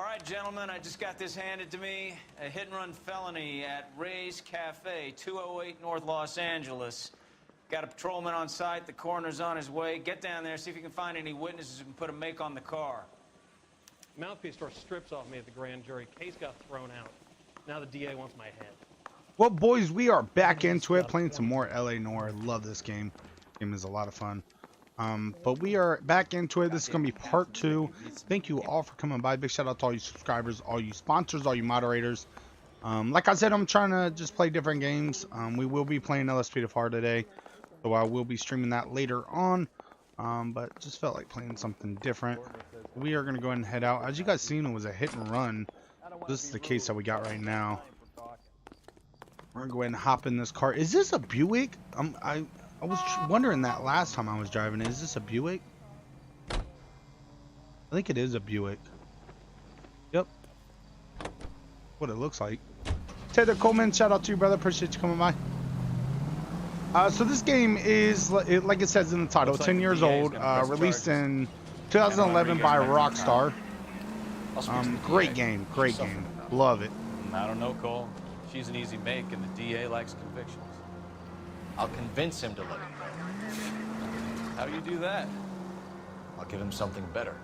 All right, gentlemen, I just got this handed to me. A hit-and-run felony at Ray's Cafe, 208 North Los Angeles. Got a patrolman on site. The coroner's on his way. Get down there, see if you can find any witnesses who can put a make on the car. Mouthpiece store strips off me at the grand jury. Case got thrown out. Now the DA wants my head. Well, boys, we are back into it, playing some more LA Noire. Love this game. Game is a lot of fun. But we are back into it. This is going to be part 2. Thank you all for coming by. Big shout out to all you subscribers, all you sponsors, all you moderators. Like I said, I'm trying to just play different games. We will be playing LSPDFR today, so I will be streaming that later on. But just felt like playing something different. We are going to go ahead and head out. As you guys seen, it was a hit and run. This is the case that we got right now. We're going to go ahead and hop in this car. Is this a Buick? I was wondering that last time I was driving. Is this a Buick? I think it is a Buick. Yep. What it looks like. Taylor Coleman, shout out to you, brother. Appreciate you coming by. So this game is, like it says in the title, 10 years old. Released in 2011 by Rockstar. Great game. Great game. Love it. I don't know, Cole. She's an easy make, and the DA likes convictions. I'll convince him to let it go. How do you do that? I'll give him something better.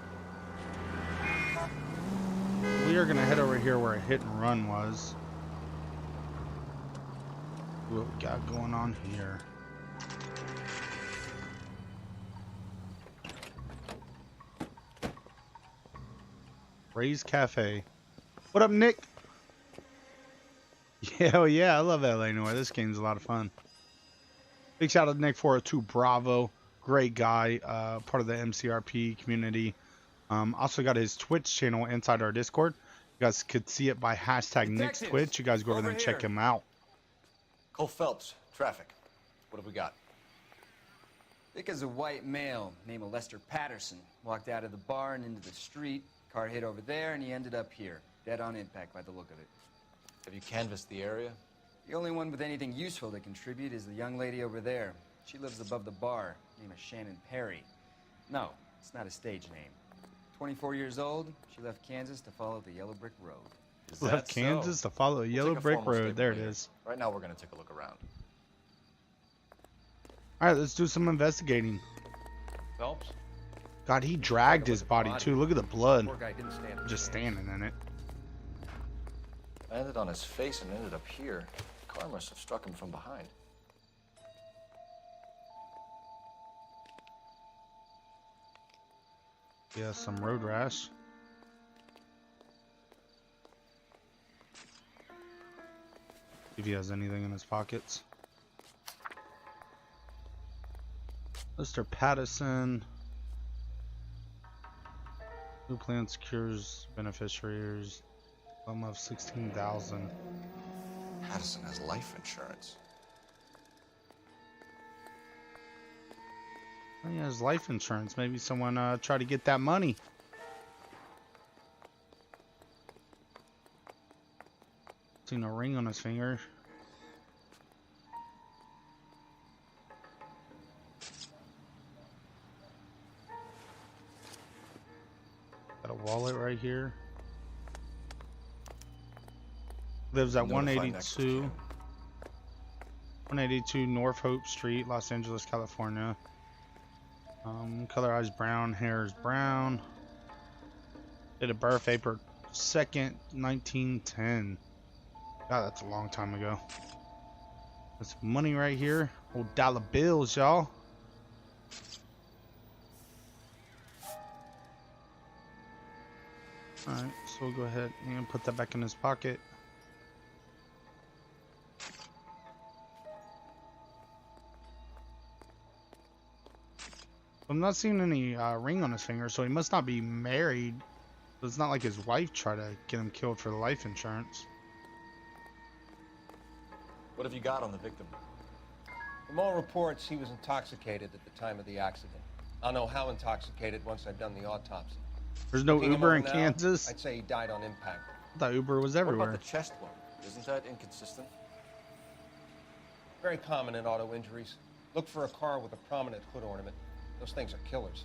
We are going to head over here where a hit and run was. What we got going on here? Ray's Cafe. What up, Nick? Hell yeah, I love LA Noire. This game's a lot of fun. Big shout out to Nick 402 Bravo. Great guy. Part of the MCRP community. Also got his Twitch channel inside our Discord. You guys could see it by hashtag Nick's Twitch. You guys go over there and check him out. Cole Phelps, traffic. What have we got? Vic is a white male named Lester Patterson. Walked out of the bar and into the street. Car hit over there and he ended up here. Dead on impact by the look of it. Have you canvassed the area? The only one with anything useful to contribute is the young lady over there. She lives above the bar. Name is Shannon Perry. No, it's not a stage name. 24 years old, she left Kansas to follow the Yellow Brick Road. Left Kansas to follow a Yellow Brick Road. There it is. Right now we're going to take a look around. Alright, let's do some investigating. Phelps? God, he dragged his body too. Look at the blood. Poor guy didn't stand Just standing in it. Landed on his face and ended up here. The car must have struck him from behind. Yeah, some road rash. If he has anything in his pockets. Mr. Patterson. Who plan secures beneficiaries? Sum of 16,000. Patterson has life insurance. Oh, he has life insurance. Maybe someone tried to get that money. Seen a ring on his finger. Got a wallet right here. Lives at 182 North Hope Street, Los Angeles, California. Color eyes brown, hair is brown. Date of birth April 2nd, 1910. God, that's a long time ago. That's money right here. Old dollar bills, y'all. Alright, so we'll go ahead and put that back in his pocket. I'm not seeing any ring on his finger, so he must not be married. It's not like his wife tried to get him killed for the life insurance. What have you got on the victim? From all reports, he was intoxicated at the time of the accident. I'll know how intoxicated once I've done the autopsy. There's no Looking him Uber over in now, Kansas? I'd say he died on impact. I thought Uber was What everywhere. about the chest wound? Isn't that inconsistent? Very common in auto injuries. Look for a car with a prominent hood ornament. Those things are killers.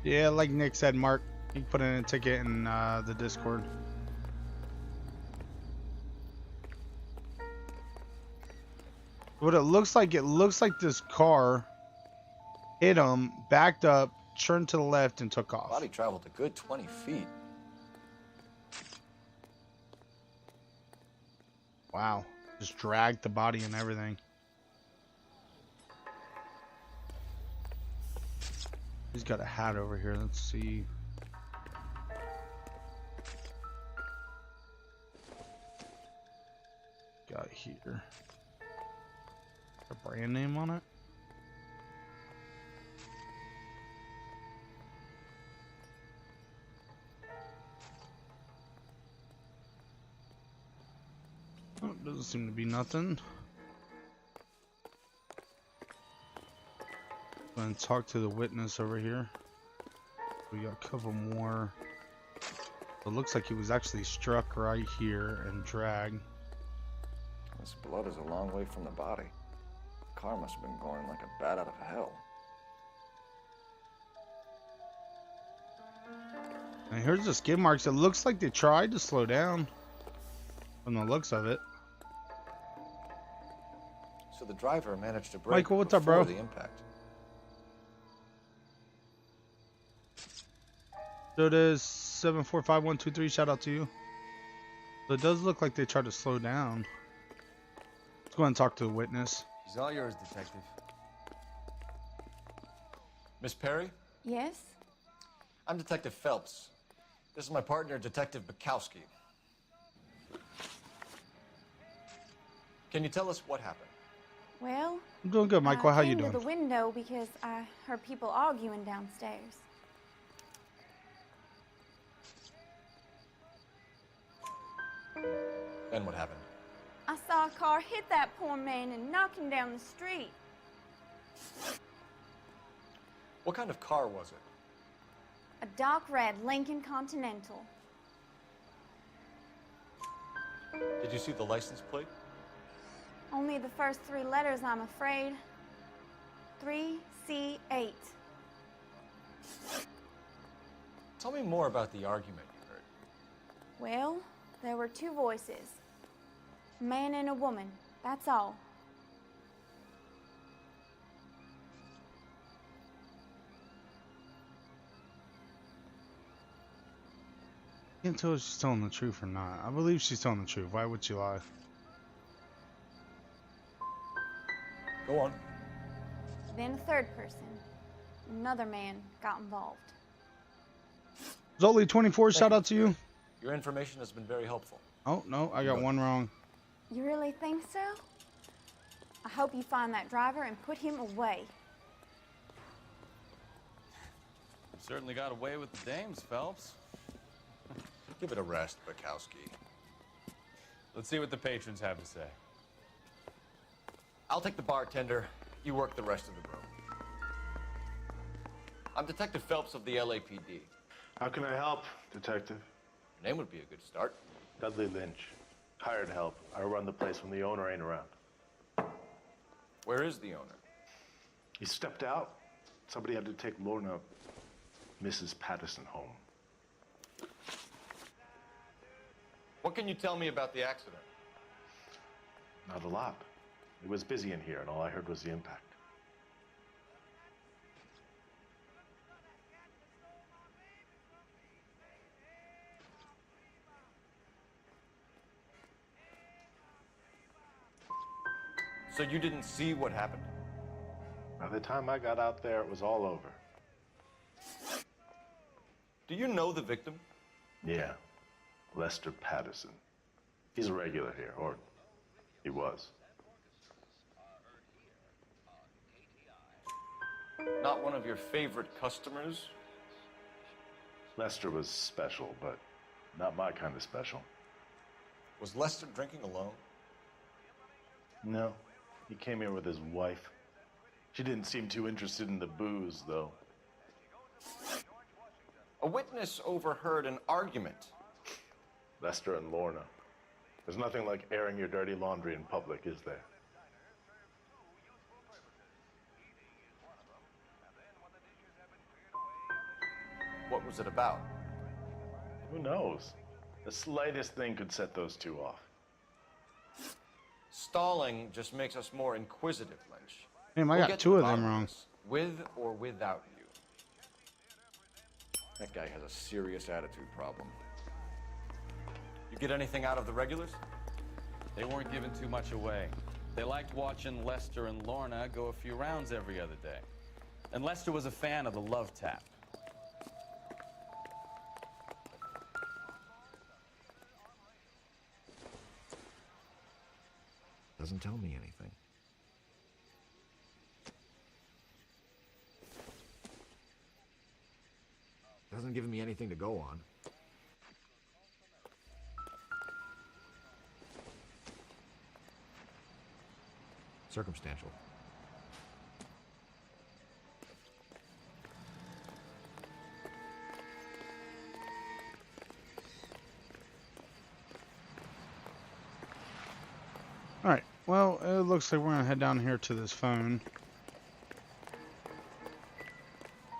Yeah, like Nick said, Mark, You can put in a ticket in the Discord. What it looks like this car hit him, backed up, turned to the left, and took off. Body traveled a good 20 feet. Wow. Just dragged the body and everything. He's got a hat over here. Let's see. Got here. A brand name on it. Oh, doesn't seem to be nothing. Going to talk to the witness over here. We got a couple more. It looks like he was actually struck right here and dragged. This blood is a long way from the body. The car must have been going like a bat out of hell. And here's the skid marks. It looks like they tried to slow down from the looks of it. So the driver managed to brake Michael, what's up, bro? before the impact. So it is 745123. Shout out to you. So it does look like they tried to slow down. Let's go ahead and talk to the witness. She's all yours, Detective. Miss Perry? Yes? I'm Detective Phelps. This is my partner, Detective Bukowski. Can you tell us what happened? Well, I'm doing good, Michael. How I you came doing? to the window because I heard people arguing downstairs. Then what happened? I saw a car hit that poor man and knock him down the street. What kind of car was it? A dark red Lincoln Continental. Did you see the license plate? Only the first three letters, I'm afraid. 3C8. Tell me more about the argument you heard. Well, there were two voices. A man and a woman, that's all. Can't tell if she's telling the truth or not. I believe she's telling the truth. Why would she lie? Go on. Then a third person, another man, got involved. Zoli24, shout out to you. Your information has been very helpful. Oh, no, I got one wrong. You really think so? I hope you find that driver and put him away. You certainly got away with the dames, Phelps. Give it a rest, Bukowski. Let's see what the patrons have to say. I'll take the bartender. You work the rest of the room. I'm Detective Phelps of the LAPD. How can I help, Detective? Your name would be a good start. Dudley Lynch. Hired help. I run the place when the owner ain't around. Where is the owner? He stepped out. Somebody had to take Lorna, Mrs. Patterson, home. What can you tell me about the accident? Not a lot. It was busy in here, and all I heard was the impact. So you didn't see what happened? By the time I got out there, it was all over. Do you know the victim? Yeah. Lester Patterson. He's a regular here, or he was. Not one of your favorite customers? Lester was special, but not my kind of special. Was Lester drinking alone? No. He came here with his wife. She didn't seem too interested in the booze, though. A witness overheard an argument. Lester and Lorna. There's nothing like airing your dirty laundry in public, is there? What was it about? Who knows? The slightest thing could set those two off. Stalling just makes us more inquisitive, Lynch. Damn, I We'll got get to 2 the of them bottom wrong. this, with or without you. That guy has a serious attitude problem. You get anything out of the regulars? They weren't giving too much away. They liked watching Lester and Lorna go a few rounds every other day. And Lester was a fan of the love tap. Doesn't tell me anything. Doesn't give me anything to go on. Circumstantial. Alright, well, it looks like we're gonna head down here to this phone.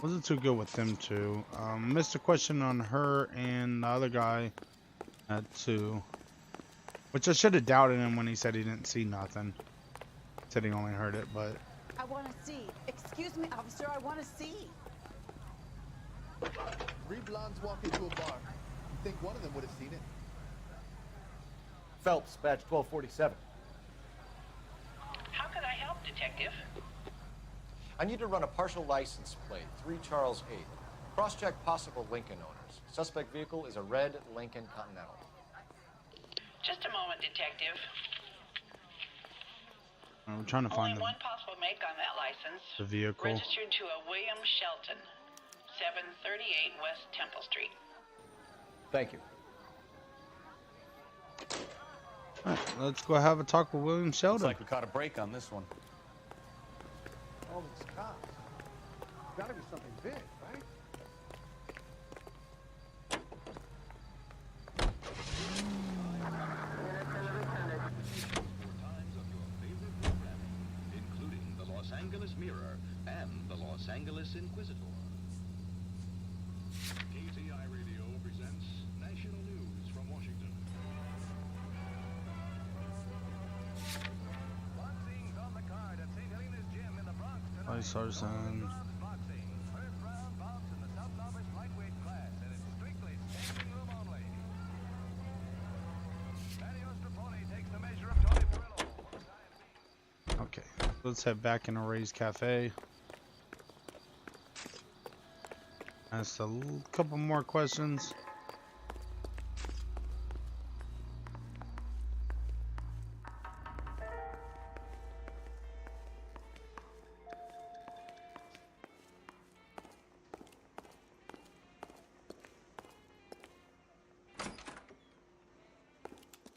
Wasn't too good with them two. Missed a question on her and the other guy at 2. Which I should have doubted him when he said he didn't see nothing. Said he only heard it, but... I want to see. Excuse me, officer, I want to see. 3 blondes walk into a bar. You think one of them would have seen it? Phelps, badge 1247. How can I help, Detective? I need to run a partial license plate, 3 Charles 8. Cross-check possible Lincoln owners. Suspect vehicle is a red Lincoln Continental. Just a moment, Detective. we're trying to find Only one possible make on that license. the vehicle. Registered to a William Shelton, 738 West Temple Street. Thank you. Alright, let's go have a talk with William Looks Sheldon. like we caught a break on this one. All these cops. Gotta be something big, right? Including the Los Angeles Mirror and the Los Angeles Inquisitor. KTI Radio presents national news from Washington. Boxing's on the card at St. Helena's Gym in the Bronx tonight. Hi, Sarson. Boxing. First round bouts in the sub-novice lightweight class, and it's strictly standing room only. Mario Straponi takes the measure of Tony Perillo. Okay, let's head back into Ray's Cafe. Ask a couple more questions.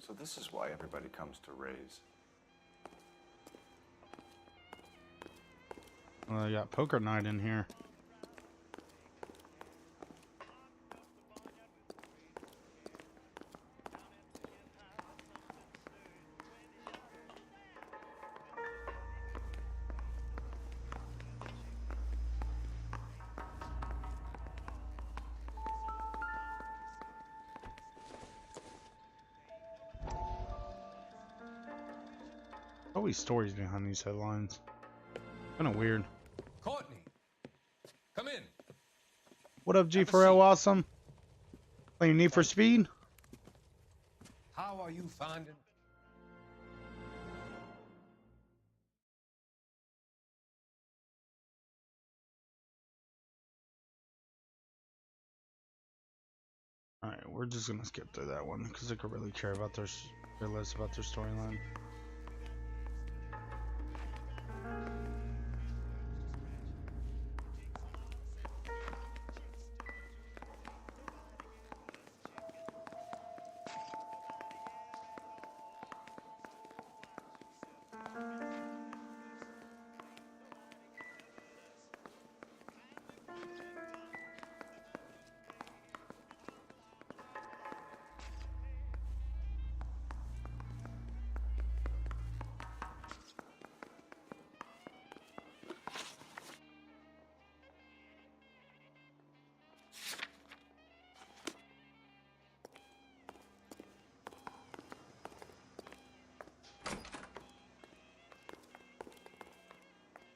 So this is why everybody comes to Ray's. Well, I got poker night in here. Always stories behind these headlines. Kind of weird. Courtney, come in. What up, G Pharrell? Awesome. Playing Need for Speed. How are you finding? All right, we're just gonna skip through that one because I could really care about their list about their storyline.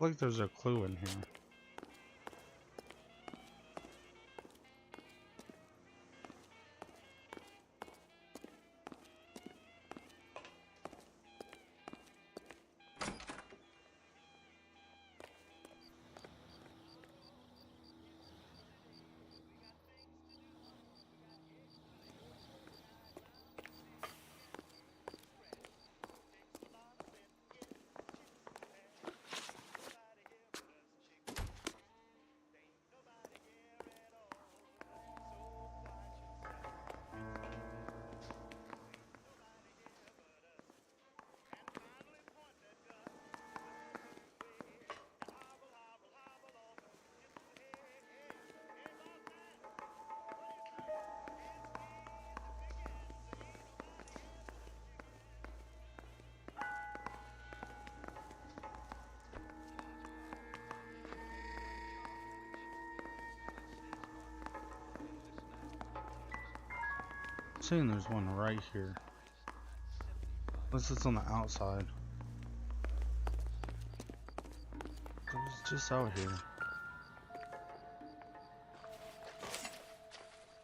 feel like there's a clue in here. I'm saying there's one right here. Unless it's on the outside. It was just out here.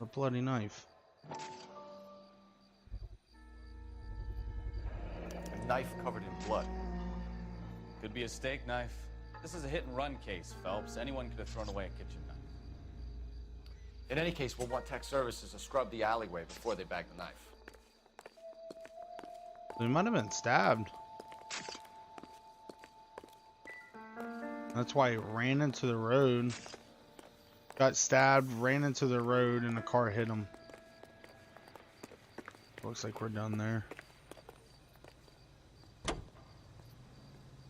A bloody knife. A knife covered in blood. Could be a steak knife. This is a hit-and-run case, Phelps. Anyone could have thrown away a kitchen knife. In any case, we'll want tech services to scrub the alleyway before they bag the knife. He might have been stabbed. That's why he ran into the road. Got stabbed, ran into the road, and a car hit him. Looks like we're done there.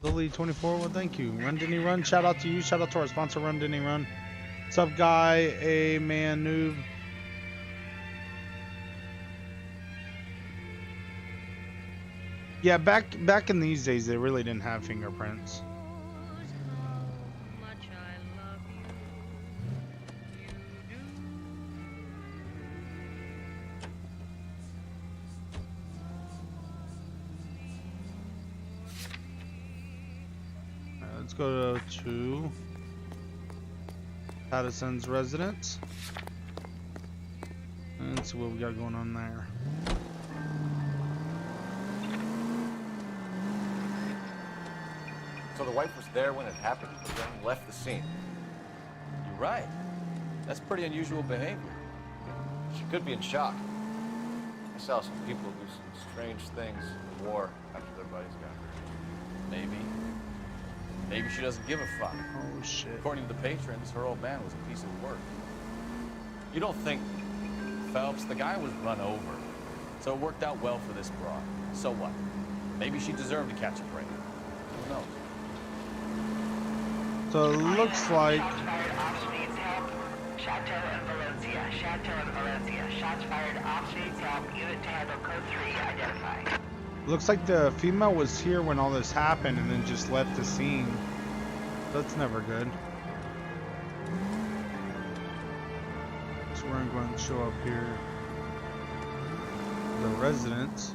Lily24, well, thank you. Run Denny Run, shout out to you. Shout out to our sponsor, Run Denny Run. What's up, guy? A man noob. Yeah, back in these days, they really didn't have fingerprints. Let's go to Patterson's residence and see what we got going on there. So the wife was there when it happened, but then left the scene. You're right. That's pretty unusual behavior. She could be in shock. I saw some people do some strange things in the war after their buddies got hurt. Maybe. Maybe she doesn't give a fuck. Oh, shit. According to the patrons, her old man was a piece of work. You don't think, Phelps, the guy was run over. So it worked out well for this broad. So what? Maybe she deserved to catch a break. Who knows? So it looks like Shots fired off streets help. Chateau and Valencia. Chateau and Valencia. Shots fired off streets help. Unit to handle code 3 identify. looks like the female was here when all this happened and then just left the scene. That's never good. So we're going to show up here. The residence.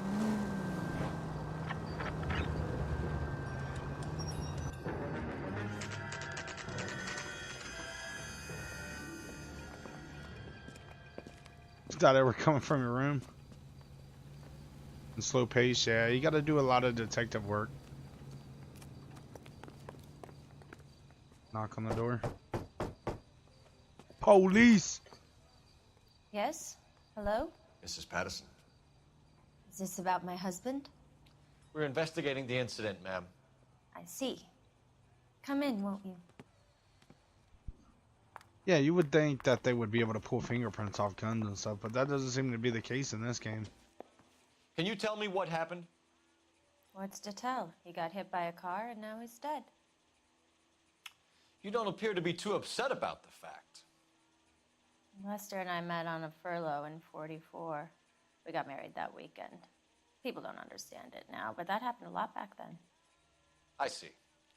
Thought it were coming from your room. And slow pace, yeah. You got to do a lot of detective work. Knock on the door. Police! Yes? Hello? Mrs. Patterson. Is this about my husband? We're investigating the incident, ma'am. I see. Come in, won't you? Yeah, you would think that they would be able to pull fingerprints off guns and stuff, but that doesn't seem to be the case in this game. Can you tell me what happened? What's to tell? He got hit by a car and now he's dead. You don't appear to be too upset about the fact. Lester and I met on a furlough in '44. We got married that weekend. People don't understand it now, but that happened a lot back then. I see.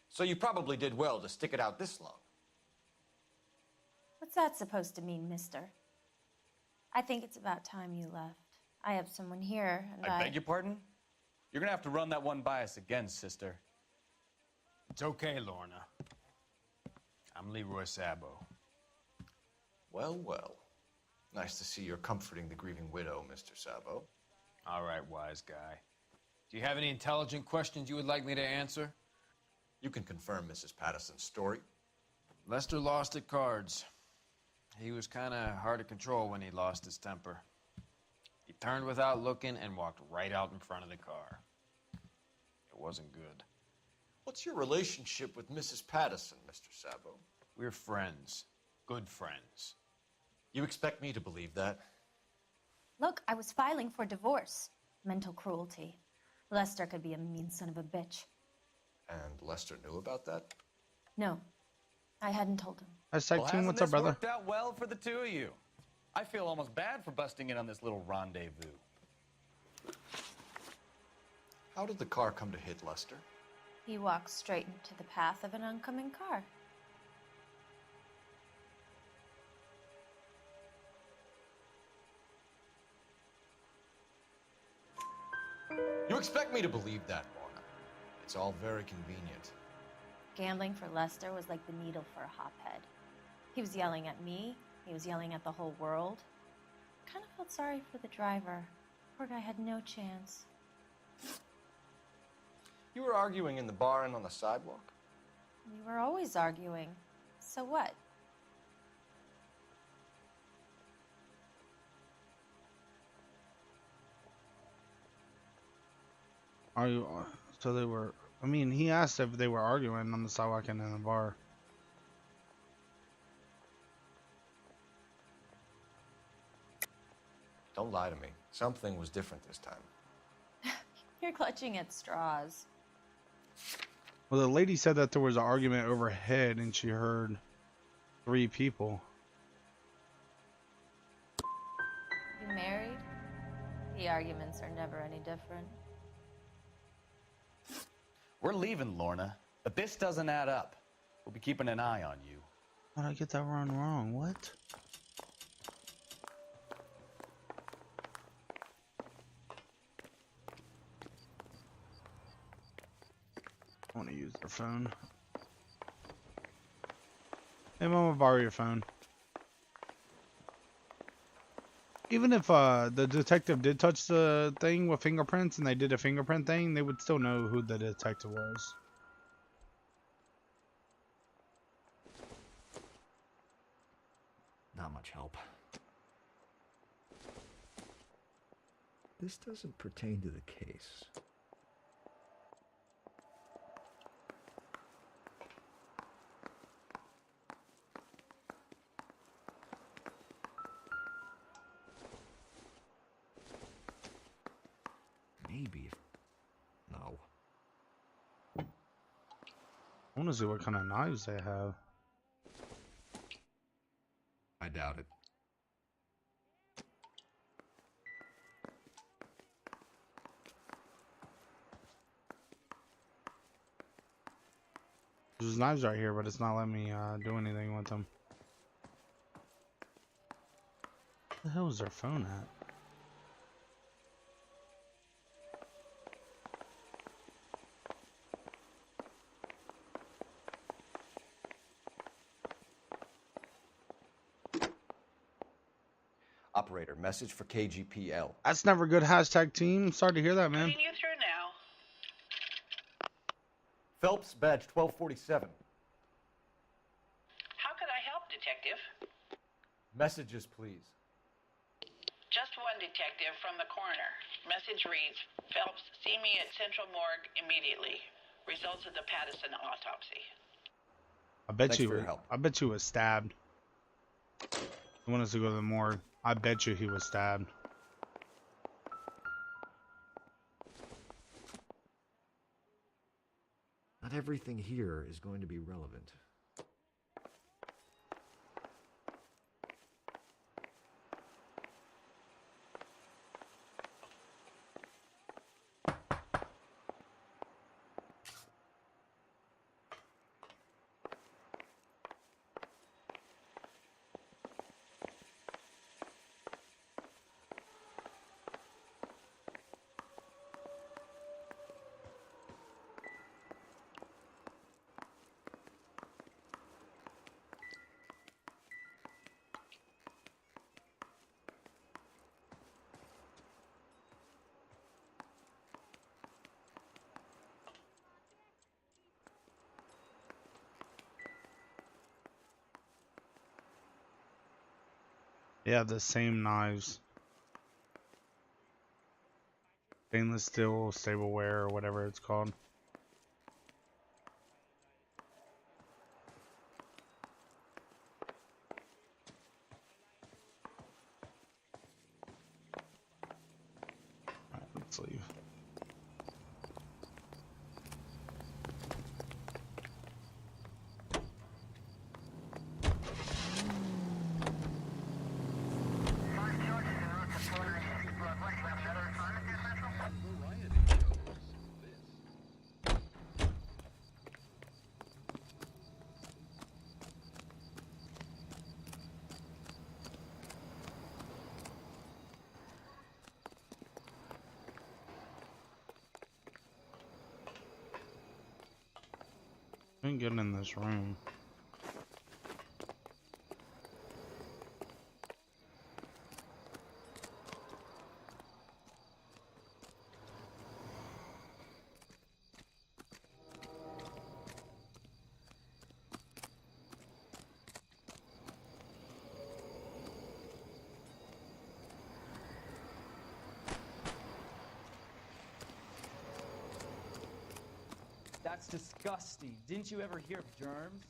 So you probably did well to stick it out this long. What's that supposed to mean, mister? I think it's about time you left. I have someone here, and I beg your pardon? You're gonna have to run that one by us again, sister. It's okay, Lorna. I'm Leroy Sabo. Well, well. Nice to see you're comforting the grieving widow, Mr. Sabo. All right, wise guy. Do you have any intelligent questions you would like me to answer? You can confirm Mrs. Patterson's story. Lester lost at cards. He was kind of hard to control when he lost his temper. He turned without looking and walked right out in front of the car. It wasn't good. What's your relationship with Mrs. Patterson, Mr. Sabo? We're friends. Good friends. You expect me to believe that? Look, I was filing for divorce. Mental cruelty. Lester could be a mean son of a bitch. And Lester knew about that? No, I hadn't told him. Hashtag team, what's up, brother? Worked out well for the two of you. I feel almost bad for busting in on this little rendezvous. How did the car come to hit Lester? He walked straight into the path of an oncoming car. You expect me to believe that, Lorna? It's all very convenient. Gambling for Lester was like the needle for a hophead. He was yelling at me. He was yelling at the whole world. I kind of felt sorry for the driver. Poor guy had no chance. You were arguing in the bar and on the sidewalk? We were always arguing. So what? Are you? So they were. I mean, he asked if they were arguing on the sidewalk and in the bar. Don't lie to me. Something was different this time. You're clutching at straws. Well, the lady said that there was an argument overhead and she heard 3 people. You married? The arguments are never any different. We're leaving, Lorna, but this doesn't add up. We'll be keeping an eye on you. How did I get that one wrong? What? I want to use their phone. Hey, Mama, borrow your phone. Even if the detective did touch the thing with fingerprints and they did a fingerprint thing, they would still know who the detective was. Not much help. This doesn't pertain to the case. Maybe. No. I want to see what kind of knives they have. I doubt it. There's knives right here, but it's not letting me do anything with them. Where the hell is their phone at? Operator, message for KGPL. That's never good, hashtag team. Sorry to hear that, man. Putting you through now. Phelps, badge 1247. How could I help, Detective? Messages, please. Just one detective from the coroner. Message reads, Phelps, see me at Central Morgue immediately. Results of the Patterson autopsy. I bet Thanks you. for your help. I bet you was stabbed. He wanted us to go to the morgue. I bet you he was stabbed. Not everything here is going to be relevant. Yeah, the same knives. Stainless steel, stableware, or whatever it's called. Alright, let's leave. I ain't getting in this room. That's disgusting. Didn't you ever hear of germs?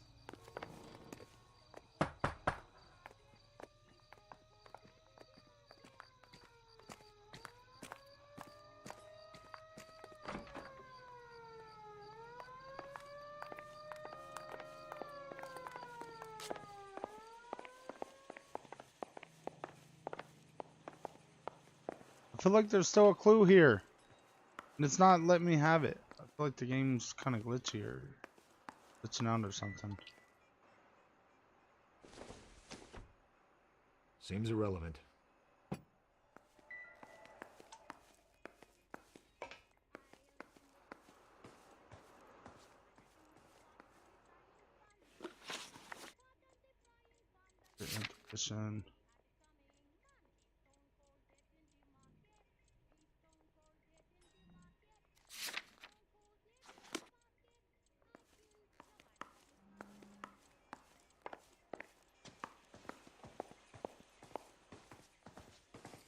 I feel like there's still a clue here. And it's not letting me have it. I feel like the game's kind of glitchy or glitching out or something. Seems irrelevant. Intuition.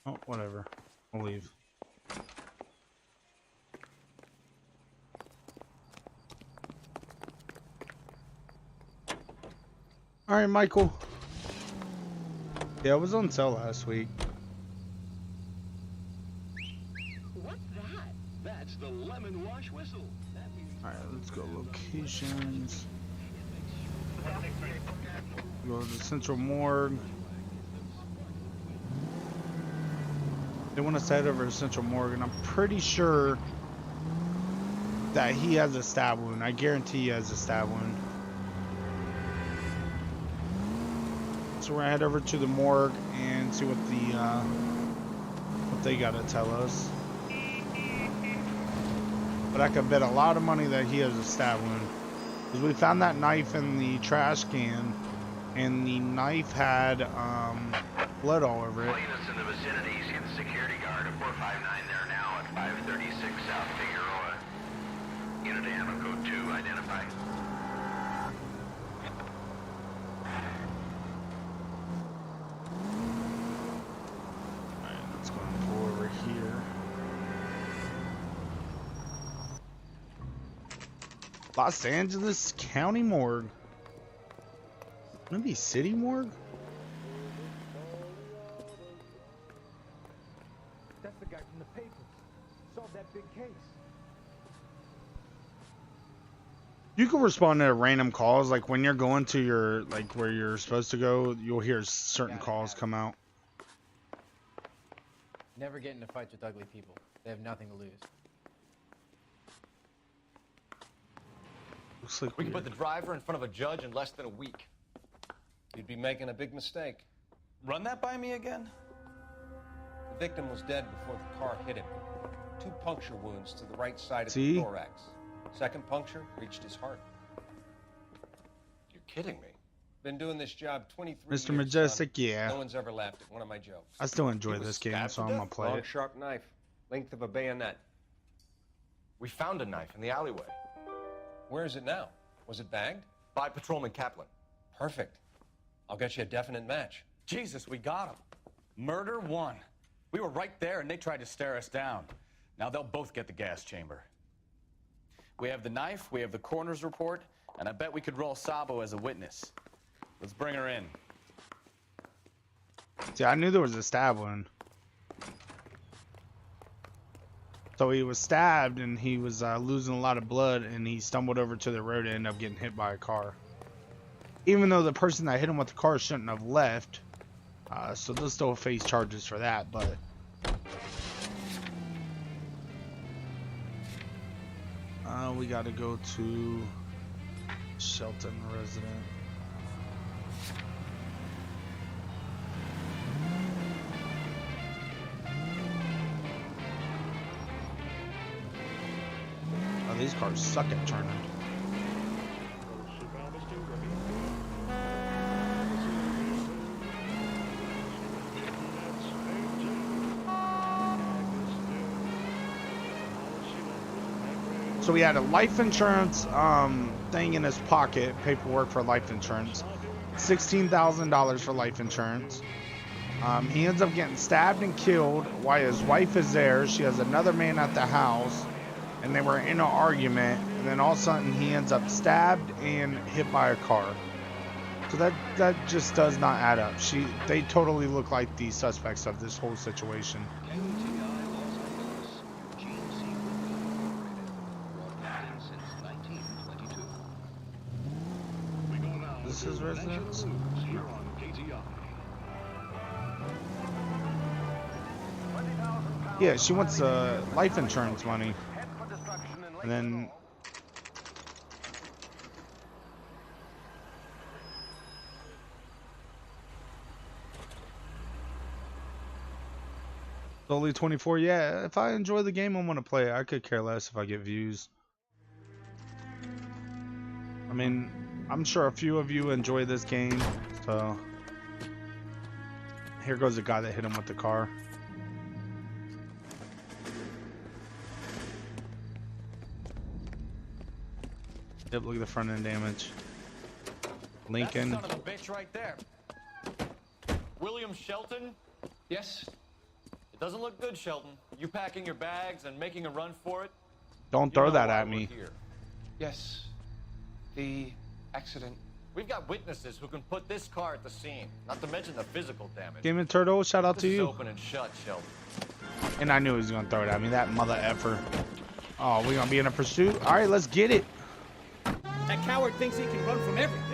Oh, whatever. I'll leave. All right, Michael. Yeah, it was on sale last week. What's that? That's the lemon wash whistle. All right, let's go locations. Go to Central Morgue. They want us to head over to Central Morgue, and I'm pretty sure that he has a stab wound. I guarantee he has a stab wound. So we're gonna head over to the morgue and see what they gotta tell us. But I could bet a lot of money that he has a stab wound, because we found that knife in the trash can, and the knife had blood all over it. Units in the vicinity, see the security guard at 459 there now at 536 South Figueroa. Unit to ammo code 2, identify. Alright, let's go and pull over here. Los Angeles County Morgue. Wouldn't it be City Morgue? That's the guy from the papers. Solved that big case. You can respond to random calls, like when you're going to your, like where you're supposed to go, you'll hear certain calls come out. Never get into fights with ugly people. They have nothing to lose. Looks like we can put the driver in front of a judge in less than a week. You'd be making a big mistake. Run that by me again? The victim was dead before the car hit him. 2 puncture wounds to the right side of See? the thorax. Second puncture reached his heart. You're kidding me. Been doing this job 23 years. Mr. Majestic, son. yeah. No one's ever laughed at one of my jokes. I still enjoy He was this game, stabbed so to I'm gonna death. play Long, it. sharp knife, length of a bayonet. We found a knife in the alleyway. Where is it now? Was it bagged? By Patrolman Kaplan. Perfect. I'll get you a definite match. Jesus, we got him. Murder one. We were right there and they tried to stare us down. Now they'll both get the gas chamber. We have the knife, we have the coroner's report, and I bet we could roll Sabo as a witness. Let's bring her in. See, I knew there was a stab wound. So he was stabbed and he was losing a lot of blood and he stumbled over to the road and ended up getting hit by a car. Even though the person that hit him with the car shouldn't have left. So they'll still face charges for that, but... we gotta go to Shelton resident. Oh, these cars suck at turning. So he had a life insurance thing in his pocket, paperwork for life insurance, $16,000 for life insurance. He ends up getting stabbed and killed while his wife is there. She has another man at the house, and they were in an argument. And then all of a sudden, he ends up stabbed and hit by a car. So that just does not add up. They totally look like the suspects of this whole situation. This is residence. Yeah, she wants life insurance money, and then only 24. Yeah, if I enjoy the game, I'm gonna play it. I could care less if I get views. I mean, I'm sure a few of you enjoy this game, so here goes the guy that hit him with the car. Yep, look at the front end damage. Lincoln. That's the son of a bitch right there. William Shelton? Yes? It doesn't look good, Shelton. You packing your bags and making a run for it? Don't throw that at me. Yes. The accident. We've got witnesses who can put this car at the scene, not to mention the physical damage. Gaming Turtle, shout out to This is you. open and shut, Shelton. And I knew he was gonna throw it at me, that mother effer. Oh, we gonna be in a pursuit? All right, let's get it. That coward thinks he can run from everything.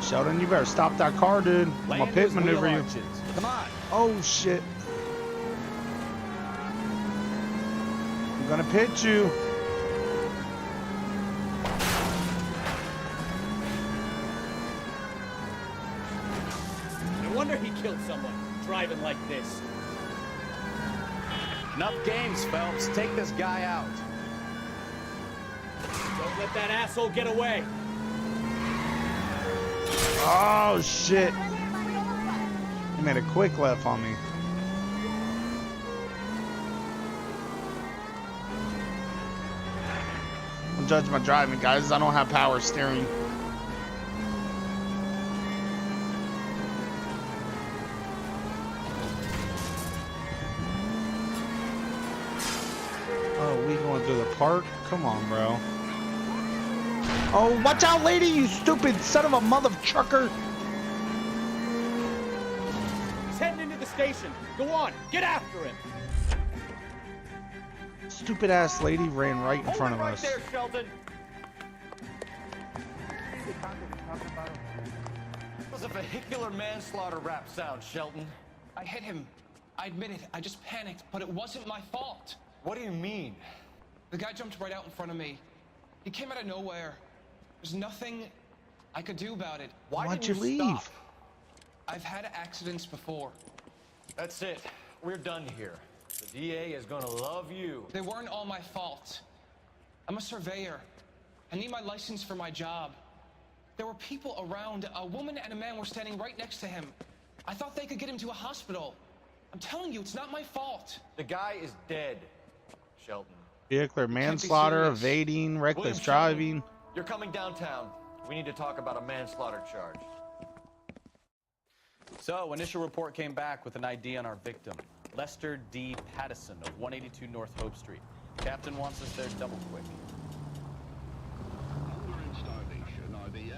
Sheldon, you better stop that car, dude. I'm gonna pit maneuver you. Come on. Oh shit. I'm gonna pit you. No wonder he killed someone driving like this. Enough games, Phelps. Take this guy out. Don't let that asshole get away. Oh shit. He made a quick left on me. Don't judge my driving, guys. I don't have power steering. Oh, we going through the park? Come on, bro. Oh, watch out, lady, you stupid son of a mother trucker. He's heading into the station. Go on, get after him. Stupid ass lady ran right in front of us. There, Shelton. It was a vehicular manslaughter rap sound, Shelton. I hit him. I admit it. I just panicked, but it wasn't my fault. What do you mean? The guy jumped right out in front of me. He came out of nowhere. There's nothing I could do about it. Why'd you leave? Stop? I've had accidents before. That's it. We're done here. The DA is gonna love you. They weren't all my fault. I'm a surveyor. I need my license for my job. There were people around. A woman and a man were standing right next to him. I thought they could get him to a hospital. I'm telling you, it's not my fault. The guy is dead, Shelton. Vehicular manslaughter, serious. evading, reckless William driving. Shelton, you're coming downtown. We need to talk about a manslaughter charge. So, initial report came back with an ID on our victim, Lester D. Pattison of 182 North Hope Street. Captain wants us there double quick.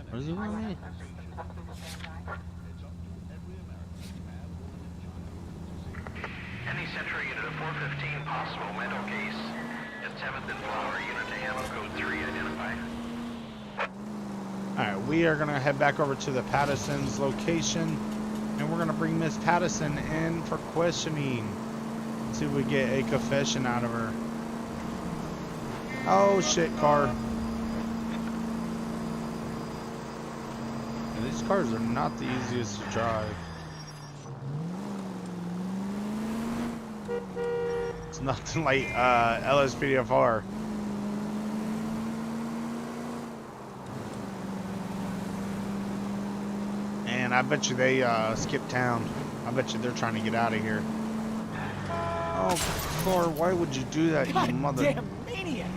What does he want me? Any Central unit of 415 possible mental case at 7th and Flower unit to ammo code 3 identify. Alright, we are going to head back over to the Patterson's location, and we're going to bring Miss Pattison in for questioning. See if we get a confession out of her. Oh shit, car. And these cars are not the easiest to drive. It's nothing like LSPDFR. And I bet you they skipped town. I bet you they're trying to get out of here. Oh, car, why would you do that, you mother? Damn maniac!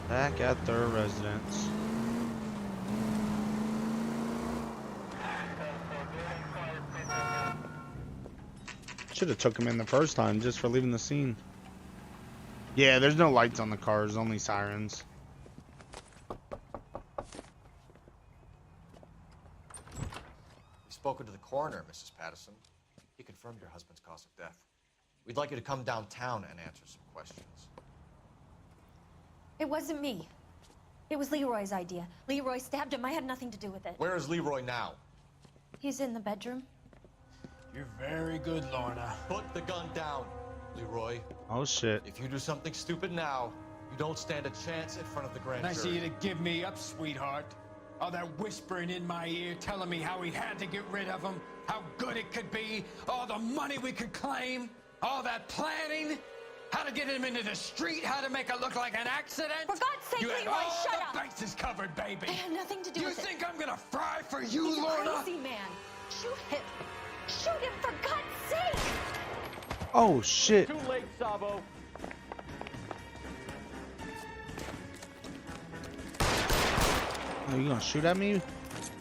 Back at their residence. Should have took him in the first time just for leaving the scene. Yeah, there's no lights on the cars, only sirens. We've spoken to the coroner, Mrs. Pattison. He confirmed your husband's cause of death. We'd like you to come downtown and answer some questions. It wasn't me. It was Leroy's idea. Leroy stabbed him. I had nothing to do with it. Where is Leroy now? He's in the bedroom. You're very good, Lorna. Put the gun down, Leroy. Oh shit. If you do something stupid now, you don't stand a chance in front of the grand Nice of jury. you to give me up, sweetheart. All that whispering in my ear, telling me how we had to get rid of him, how good it could be, all the money we could claim, all that planning, how to get him into the street, how to make it look like an accident. For God's sake, you had Leroy, all shut the up. bases covered, baby. I had nothing to do You with it. think I'm gonna fry for you, He's Lorna? a crazy man. Shoot him. Shoot him, for God's sake. Oh shit. Too late, Sabo. Are you gonna shoot at me,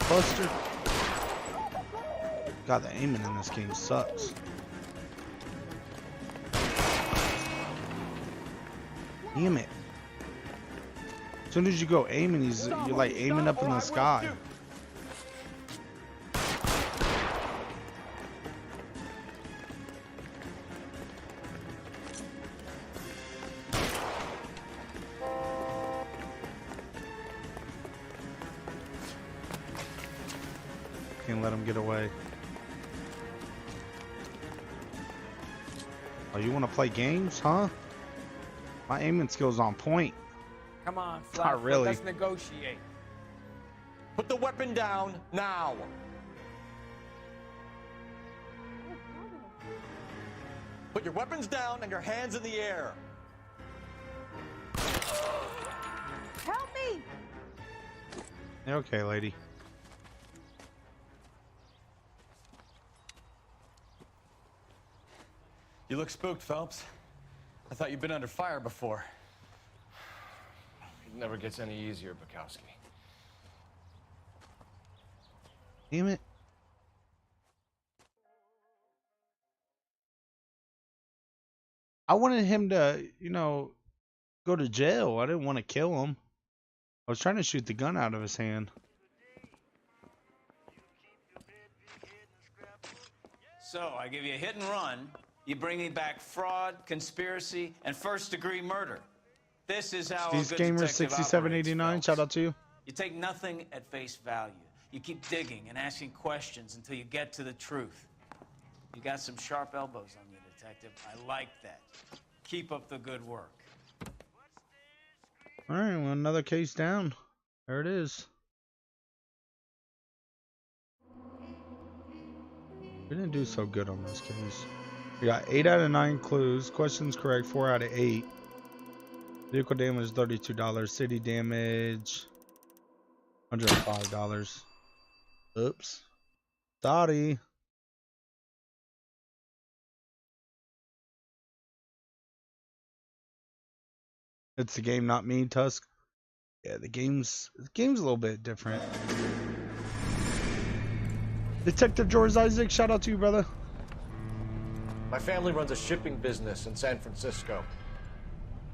Buster? God, the aiming in this game sucks. Damn it. As soon as you go aiming, you're like aiming up in the sky. Can't let him get away. Oh, you want to play games, huh? My aiming skills on point. Come on, Not Flatfoot, really. let's negotiate. Put the weapon down now. Put your weapons down and your hands in the air. Help me! Okay, lady. You look spooked, Phelps. I thought you'd been under fire before. It never gets any easier, Bukowski. Damn it. I wanted him to, you know, go to jail. I didn't want to kill him. I was trying to shoot the gun out of his hand. So, I give you a hit and run. You bring me back fraud, conspiracy, and first-degree murder. This is how a These good Gamers detective 6789, operates, shout out to you. You take nothing at face value. You keep digging and asking questions until you get to the truth. You got some sharp elbows on you, detective. I like that. Keep up the good work. All right, well, another case down. There it is. We didn't do so good on this case. We got 8 out of 9 clues. Questions correct, 4 out of 8. Vehicle damage $32. City damage $105. Oops. Sorry. It's the game, not me, Tusk. Yeah, the game's a little bit different. Detective George Isaac, shout out to you, brother. My family runs a shipping business in San Francisco.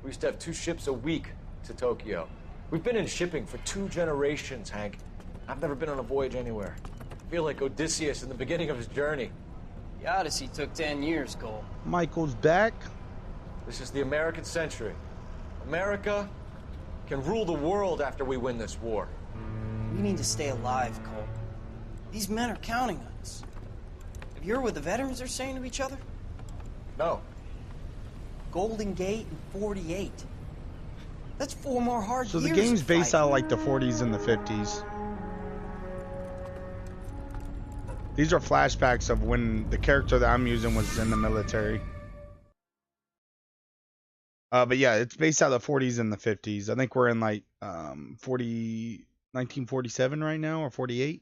We used to have 2 ships a week to Tokyo. We've been in shipping for 2 generations, Hank. I've never been on a voyage anywhere. I feel like Odysseus in the beginning of his journey. The Odyssey took 10 years, Cole. Michael's back. This is the American century. America can rule the world after we win this war. We need to stay alive, Cole. These men are counting on us. Have you heard what the veterans are saying to each other? No. Golden Gate and 48. That's 4 more hard So years. the game's of based fighting. out of like the 40s and the 50s. These are flashbacks of when the character that I'm using was in the military. But yeah, it's based out of the 40s and the 50s. I think we're in like 1947 right now, or 48.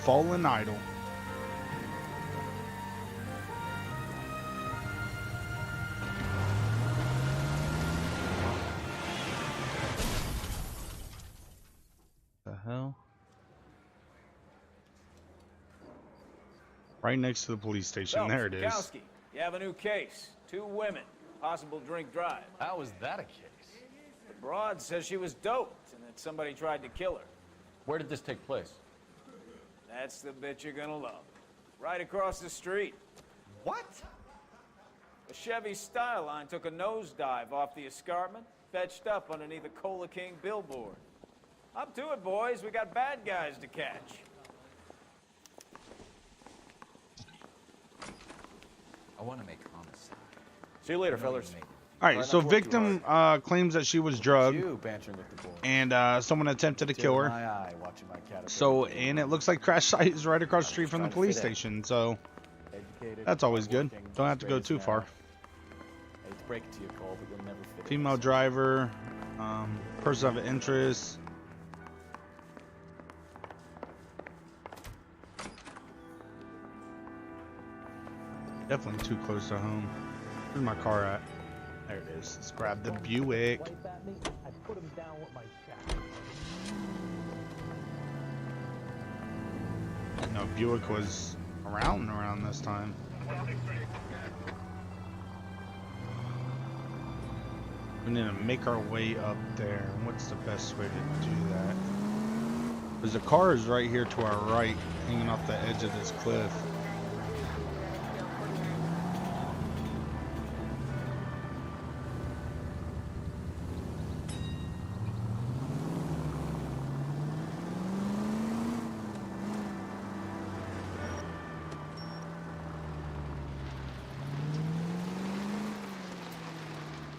Fallen Idol. The hell? Right next to the police station. There it is. Mikowski, you have a new case. 2 women. Possible drink drive. How is that a case? The broad says she was doped and that somebody tried to kill her. Where did this take place? That's the bit you're gonna love. Right across the street. What? A Chevy Styline took a nosedive off the escarpment, fetched up underneath a Cola King billboard. Up to it, boys. We got bad guys to catch. I want to make homicide. See you later, fellas. All right, so victim claims that she was drugged, and someone attempted to kill her. So, and it looks like crash site is right across the street from the police station. So, that's always good. Don't have to go too far. Female driver, person of interest. Definitely too close to home. Where's my car at? There it is. Let's grab the Buick. No, Buick was around this time. We need to make our way up there. What's the best way to do that? Because the car is right here to our right, hanging off the edge of this cliff.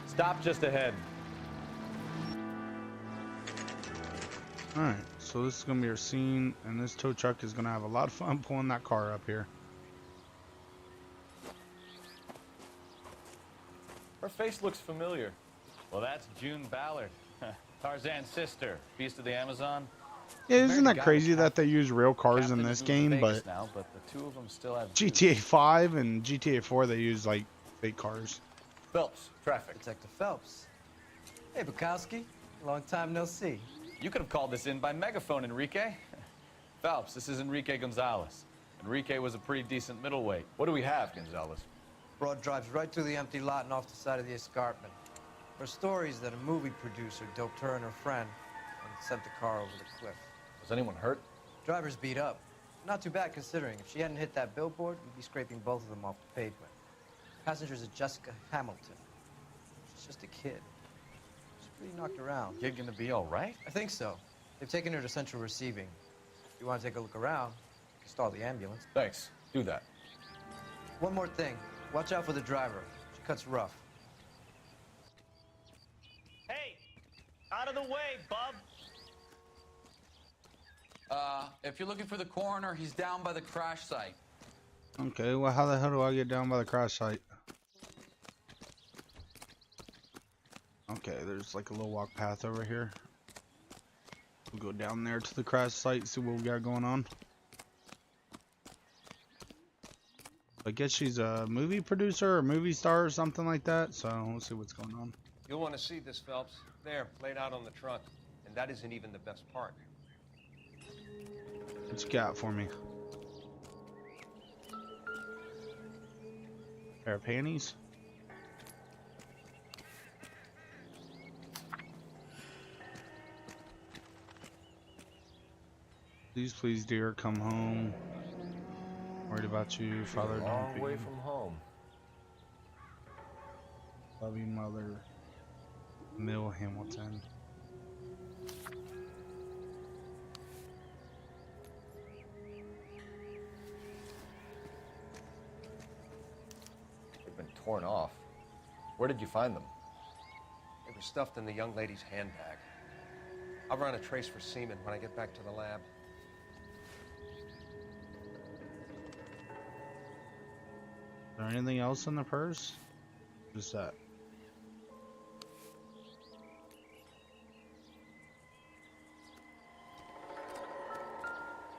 Stop just ahead. Alright, so this is going to be our scene, and this tow truck is going to have a lot of fun pulling that car up here. Her face looks familiar. Well, that's June Ballard, Tarzan's sister, Beast of the Amazon. Yeah, isn't that crazy that they use real cars in this game, but now, but the 2 of them still have GTA 5 and GTA 4 they use like fake cars. Phelps, traffic. Detective Phelps. Hey, Bukowski. Long time no see. You could have called this in by megaphone, Enrique. Phelps, this is Enrique Gonzalez. Enrique was a pretty decent middleweight. What do we have, Gonzalez? Broad drives right through the empty lot and off the side of the escarpment. Her story is that a movie producer doped her and her friend and sent the car over the cliff. Was anyone hurt? Driver's beat up. Not too bad considering. If she hadn't hit that billboard, we'd be scraping both of them off the pavement. Passenger's a Jessica Hamilton. She's just a kid. She's pretty knocked around. Kid gonna be all right? I think so. They've taken her to central receiving. If you want to take a look around, you can stall the ambulance. Thanks. Do that. One more thing. Watch out for the driver. She cuts rough. Hey, out of the way, bub. If you're looking for the coroner, he's down by the crash site. Okay, well, how the hell do I get down by the crash site? Okay, there's like a little walk path over here. We'll go down there to the crash site, see what we got going on. I guess she's a movie producer or movie star or something like that, so we'll see what's going on. You'll want to see this, Phelps. There, laid out on the trunk. And that isn't even the best part. What you got for me? Pair of panties? Please, dear, come home. Worried about you, father. She's a long way from home. Love you, mother. Mill Hamilton. They've been torn off. Where did you find them? They were stuffed in the young lady's handbag. I'll run a trace for semen when I get back to the lab. Is there anything else in the purse? Just that.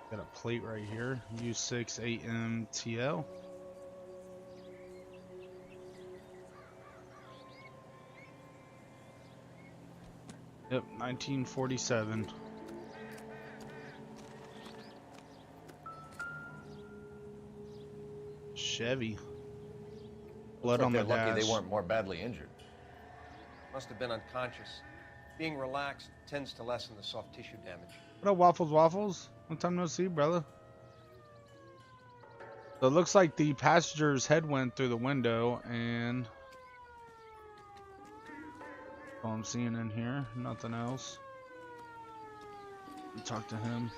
Got a plate right here. U6AMTL. Yep, 1947. Chevy. Blood on the They're lucky dash. they weren't more badly injured. Must have been unconscious. Being relaxed tends to lessen the soft tissue damage. What up, Waffles Waffles? Long time no see, brother. So it looks like the passenger's head went through the window, and all I'm seeing in here, nothing else. Talk to him.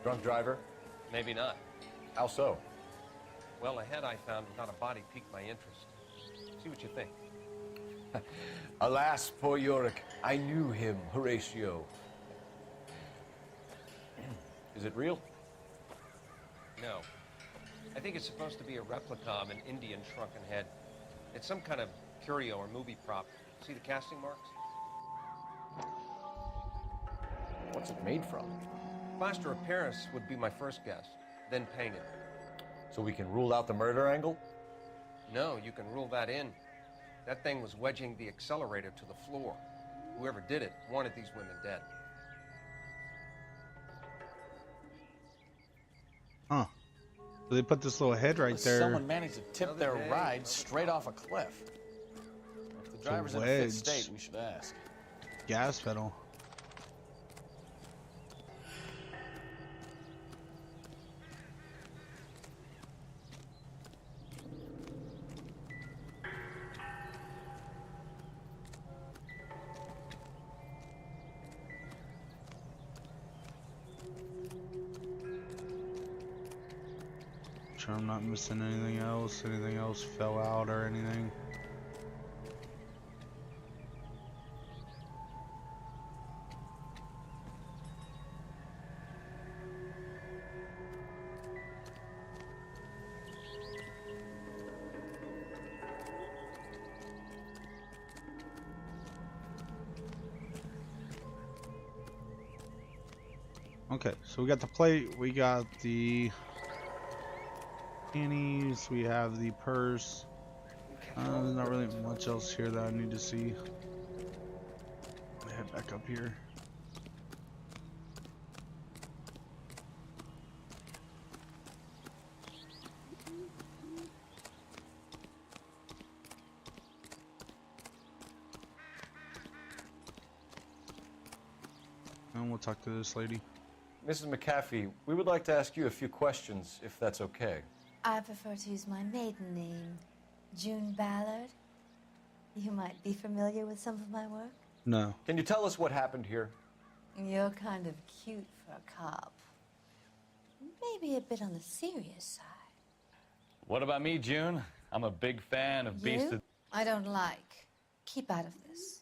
Drunk driver? Maybe not. How so? Well, a head I found without a body piqued my interest. See what you think. Alas, poor Yorick. I knew him, Horatio. Is it real? No. I think it's supposed to be a replica of an Indian shrunken head. It's some kind of curio or movie prop. See the casting marks? What's it made from? Plaster of Paris would be my first guess, then painted. So we can rule out the murder angle? No, you can rule that in. That thing was wedging the accelerator to the floor. Whoever did it wanted these women dead. Huh. So they put this little head right there. Someone managed to tip their ride straight off a cliff. If the driver's in a fit state, we should ask. Gas pedal. Sure I'm not missing anything else. Anything else fell out or anything? Okay, so we got the plate, we got the panties, we have the purse. There's not really much else here that I need to see. Head back up here. And we'll talk to this lady. Mrs. McAfee, we would like to ask you a few questions, if that's okay. I prefer to use my maiden name, June Ballard. You might be familiar with some of my work. No. Can you tell us what happened here? You're kind of cute for a cop. Maybe a bit on the serious side. What about me, June? I'm a big fan of Beast of... I don't like. Keep out of this.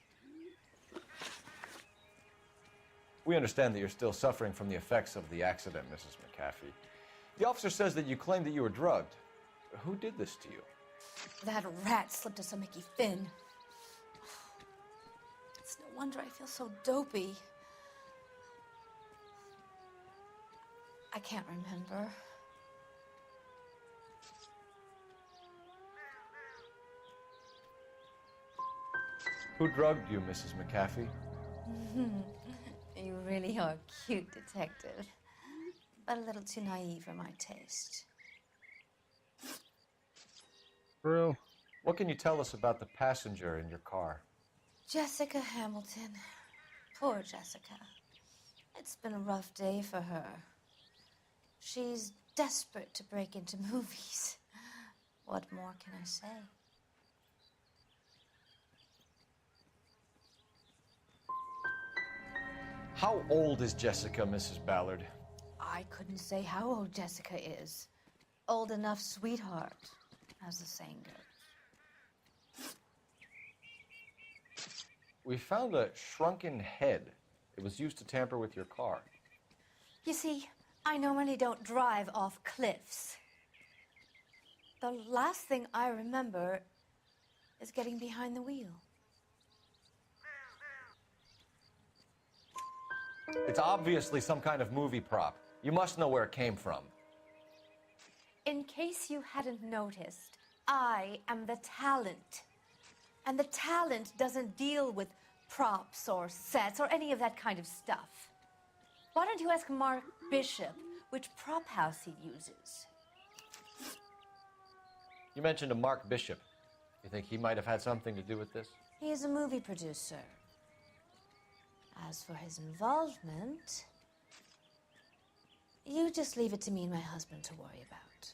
We understand that you're still suffering from the effects of the accident, Mrs. McAfee. The officer says that you claimed that you were drugged. Who did this to you? That rat slipped us a Mickey Finn. It's no wonder I feel so dopey. I can't remember. Who drugged you, Mrs. McAfee? You really are a cute detective, but a little too naive for my taste. Bro. What can you tell us about the passenger in your car? Jessica Hamilton. Poor Jessica. It's been a rough day for her. She's desperate to break into movies. What more can I say? How old is Jessica, Mrs. Ballard? I couldn't say how old Jessica is. Old enough, sweetheart, as the saying goes. We found a shrunken head. It was used to tamper with your car. You see, I normally don't drive off cliffs. The last thing I remember is getting behind the wheel. It's obviously some kind of movie prop. You must know where it came from. In case you hadn't noticed, I am the talent. And the talent doesn't deal with props or sets or any of that kind of stuff. Why don't you ask Mark Bishop which prop house he uses? You mentioned a Mark Bishop. You think he might have had something to do with this? He is a movie producer. As for his involvement, you just leave it to me and my husband to worry about.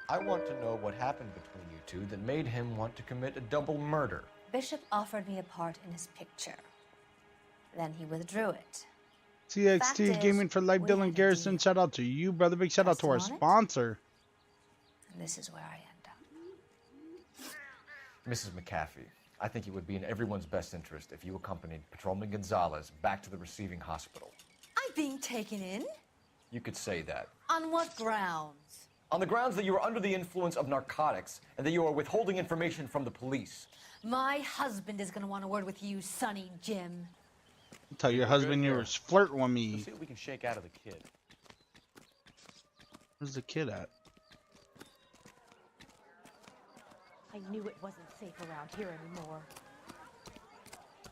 I want to know what happened between you two that made him want to commit a double murder. Bishop offered me a part in his picture. Then he withdrew it. CXT Gaming for Life, Dylan Garrison. Shout out to you, brother. Big shout out to our sponsor. And this is where I end up. Mrs. McAfee, I think it would be in everyone's best interest if you accompanied Patrolman Gonzalez back to the receiving hospital. I'm being taken in? You could say that. On what grounds? On the grounds that you are under the influence of narcotics and that you are withholding information from the police. My husband is going to want a word with you, Sonny Jim. Tell your husband you were flirting with me. Let's see what we can shake out of the kid. Where's the kid at? I knew it wasn't safe around here anymore.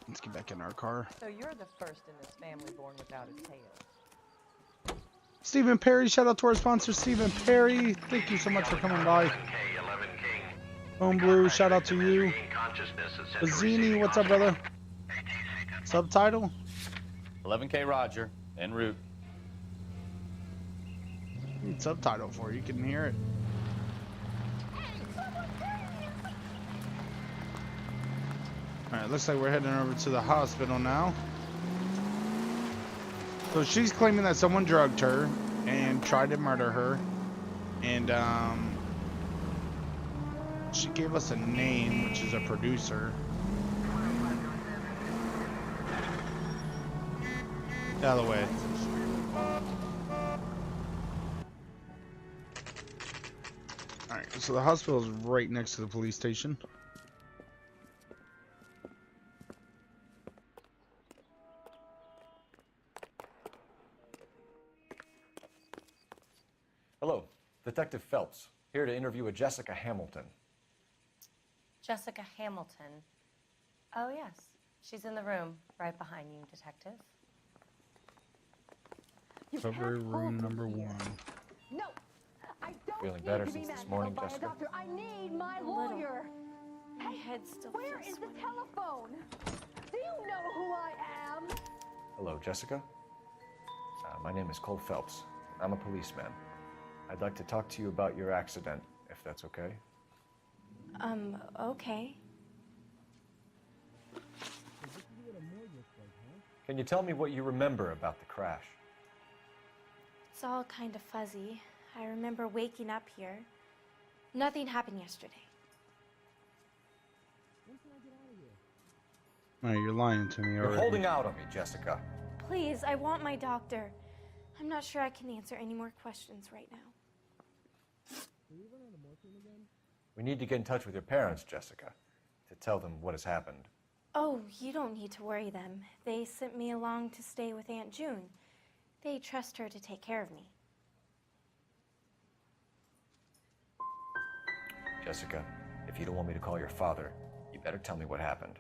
Let's get back in our car. So you're the first in this family born without a tail. Stephen Perry, shout out to our sponsor, Stephen Perry. Thank you so much for coming by. Home Blue, shout out to you. Bazzini, what's up, brother? Subtitle? 11K Roger, en route. Need subtitle for you can hear it. Alright, looks like we're heading over to the hospital now. So she's claiming that someone drugged her and tried to murder her. And she gave us a name, which is a producer. Get out of the way. Alright, so the hospital is right next to the police station. Hello, Detective Phelps, here to interview a Jessica Hamilton. Jessica Hamilton. Oh, yes. She's in the room right behind you, Detective. Recovery room number 1. No, I don't Feeling need better to be since this manhandled morning, by a Jessica? doctor. I need my lawyer. My head still Where feels is the swimming. telephone? Do you know who I am? Hello, Jessica. My name is Cole Phelps. I'm a policeman. I'd like to talk to you about your accident, if that's okay. Okay. Can you tell me what you remember about the crash? It's all kind of fuzzy. I remember waking up here. Nothing happened yesterday. No, you're lying to me You're already. holding out on me, Jessica. Please, I want my doctor. I'm not sure I can answer any more questions right now. We need to get in touch with your parents, Jessica, to tell them what has happened. Oh, you don't need to worry them. They sent me along to stay with Aunt June. They trust her to take care of me. Jessica, if you don't want me to call your father, you better tell me what happened.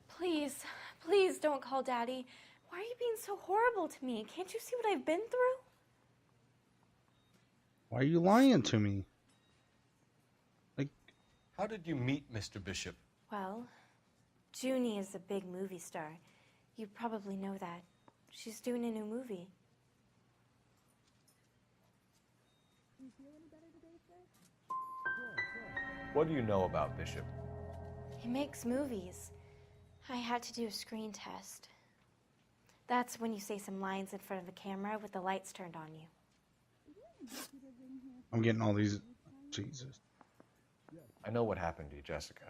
Please, please don't call Daddy. Why are you being so horrible to me? Can't you see what I've been through? Why are you lying to me? How did you meet Mr. Bishop? Well, Junie is a big movie star. You probably know that. She's doing a new movie. What do you know about Bishop? He makes movies. I had to do a screen test. That's when you say some lines in front of a camera with the lights turned on you. I'm getting all these. Jesus. I know what happened to you, Jessica.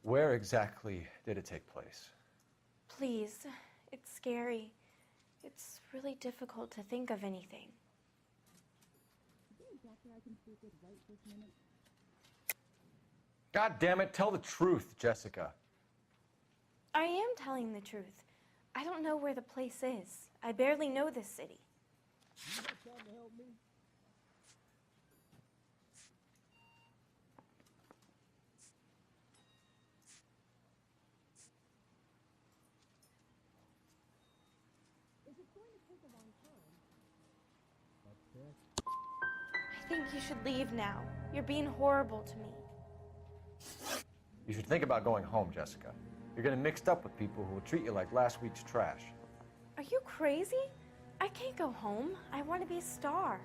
Where exactly did it take place? Please, it's scary. It's really difficult to think of anything. God damn it, tell the truth, Jessica. I am telling the truth. I don't know where the place is. I barely know this city. I think you should leave now. You're being horrible to me. You should think about going home, Jessica. You're getting mixed up with people who will treat you like last week's trash. Are you crazy? I can't go home. I want to be a star.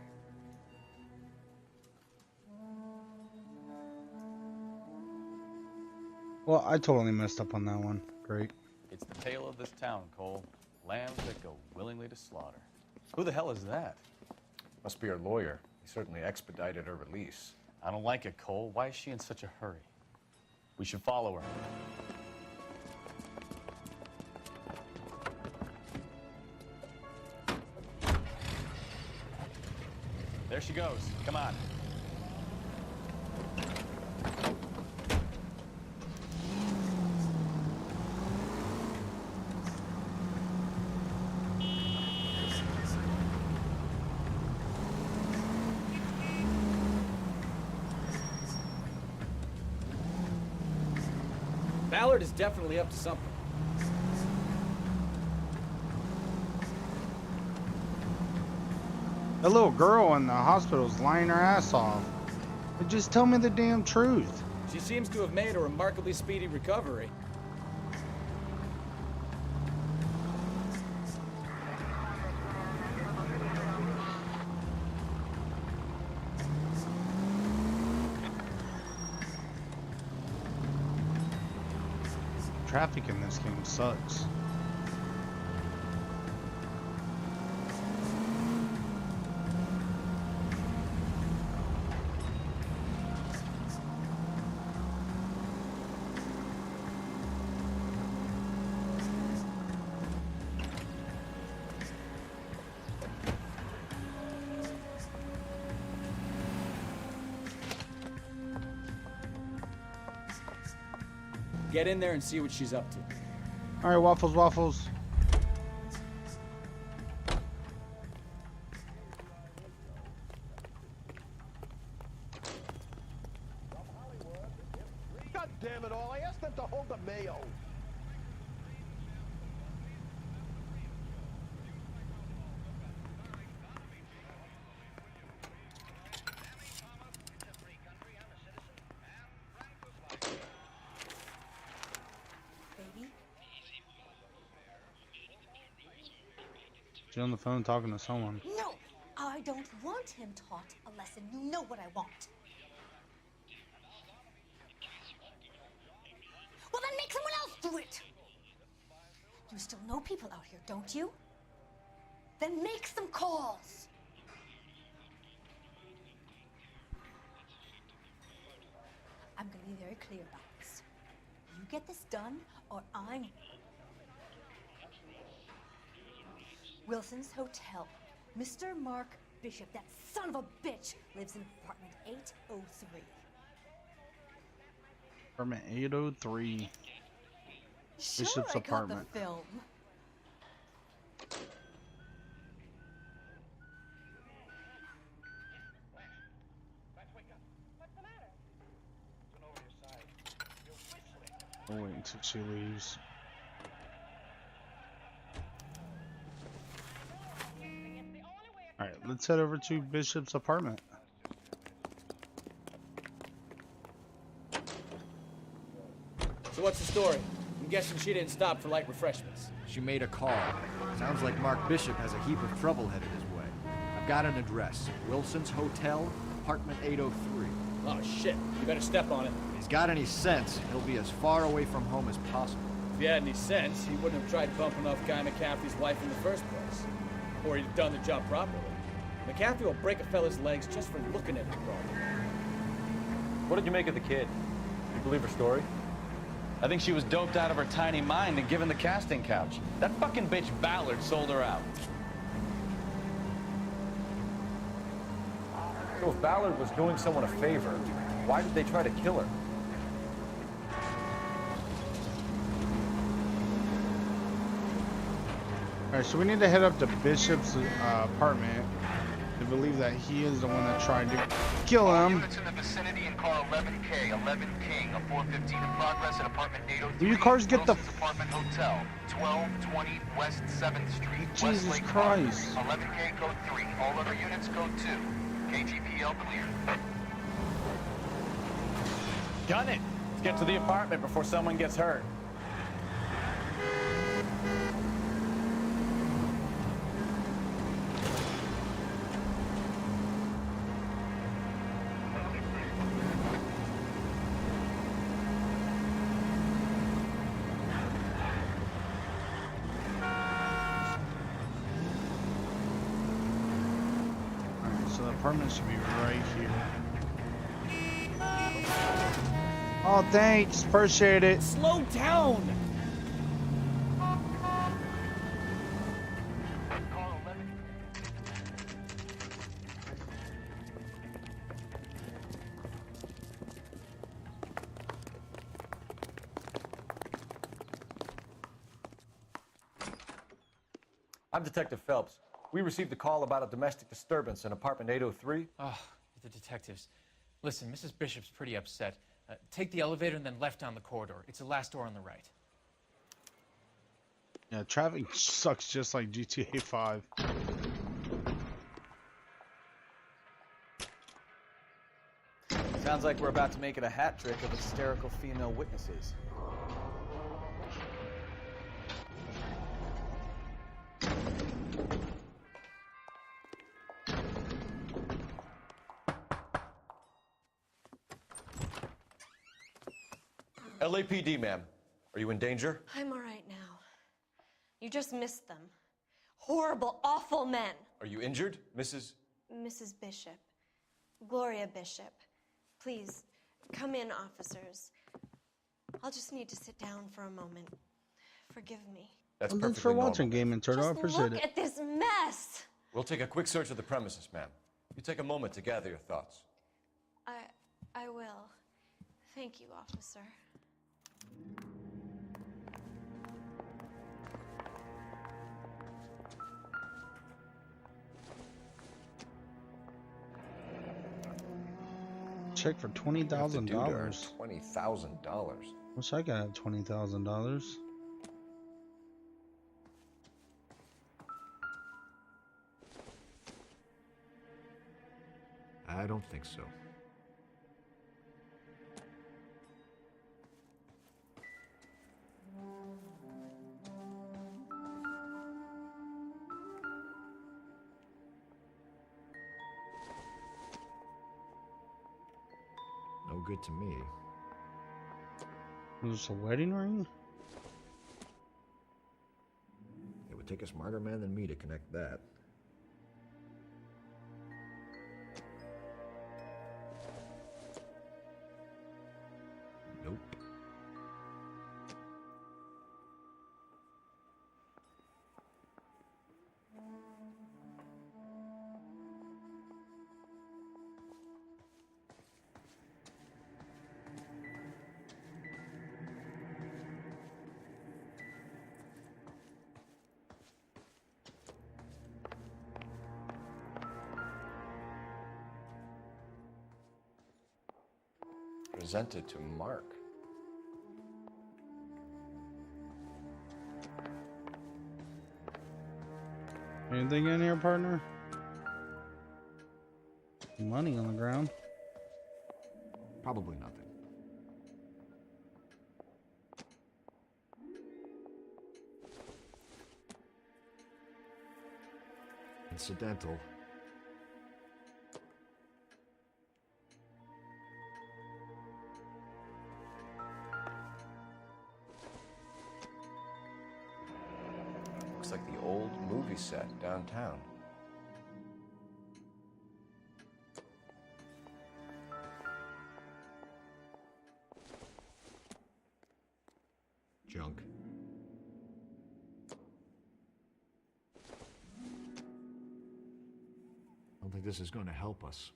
Well, I totally messed up on that one. Great. It's the tale of this town, Cole. Lambs that go willingly to slaughter. Who the hell is that? Must be her lawyer. He certainly expedited her release. I don't like it, Cole. Why is she in such a hurry? We should follow her. There she goes. Come on. Ballard is definitely up to something. The little girl in the hospital is lying her ass off. But just tell me the damn truth. She seems to have made a remarkably speedy recovery. Traffic in this game sucks. Get in there and see what she's up to. All right, Waffles, Waffles. God damn it all, I asked them to hold the mayo. She's on the phone talking to someone. No, I don't want him taught a lesson. You know what I want. Well, then make someone else do it. You still know people out here, don't you? Then make some calls. I'm going to be very clear about this. You get this done, or I'm... Wilson's Hotel. Mr. Mark Bishop, that son of a bitch, lives in apartment 803. Apartment 803. Sure, Bishop's I apartment. got the film. I'll wait until she leaves. Alright, let's head over to Bishop's apartment. So what's the story? I'm guessing she didn't stop for light refreshments. She made a call. Sounds like Mark Bishop has a heap of trouble headed his way. I've got an address. Wilson's Hotel, apartment 803. Oh shit, you better step on it. If he's got any sense, he'll be as far away from home as possible. If he had any sense, he wouldn't have tried bumping off Guy McCaffrey's wife in the first place. Or he'd have done the job properly. McCaffrey will break a fella's legs just for looking at his problem. What did you make of the kid? You believe her story? I think she was doped out of her tiny mind and given the casting couch. That fucking bitch Ballard sold her out. So if Ballard was doing someone a favor, why did they try to kill her? Alright, so we need to head up to Bishop's apartment. I believe that he is the one that tried to kill him. Units in the vicinity in car 11K, 11 King, a 415 in progress at apartment 803. Will you cars get the... Wilson's apartment hotel, 1220 West 7th Street, Jesus Westlake Christ. Park. 11K code 3, all other units code 2. KGPL clear. Gun it! Let's get to the apartment before someone gets hurt. So the apartment should be right here. Oh, thanks. Appreciate it. Slow down! I'm Detective Phelps. We received a call about a domestic disturbance in apartment 803. Oh, the detectives. Listen, Mrs. Bishop's pretty upset. Take the elevator and then left down the corridor. It's the last door on the right. Yeah, traffic sucks just like GTA 5. Sounds like we're about to make it a hat trick of hysterical female witnesses. LAPD, ma'am. Are you in danger? I'm all right now. You just missed them. Horrible, awful men. Are you injured, Mrs.? Mrs. Bishop. Gloria Bishop. Please, come in, officers. I'll just need to sit down for a moment. Forgive me. That's Well, perfectly thanks for watching, normal. Game Turtle. I Just appreciate look it. at this mess. We'll take a quick search of the premises, ma'am. You take a moment to gather your thoughts. I will. Thank you, officer. Check for $20,000. $20,000. Wish I could have $20,000. I don't think so. No good to me. Is this a wedding ring? It would take a smarter man than me to connect that. Nope. presented to Mark. Anything in here, partner? Money on the ground. Probably nothing. Incidental. Looks like the old movie set downtown. Junk. I don't think this is going to help us.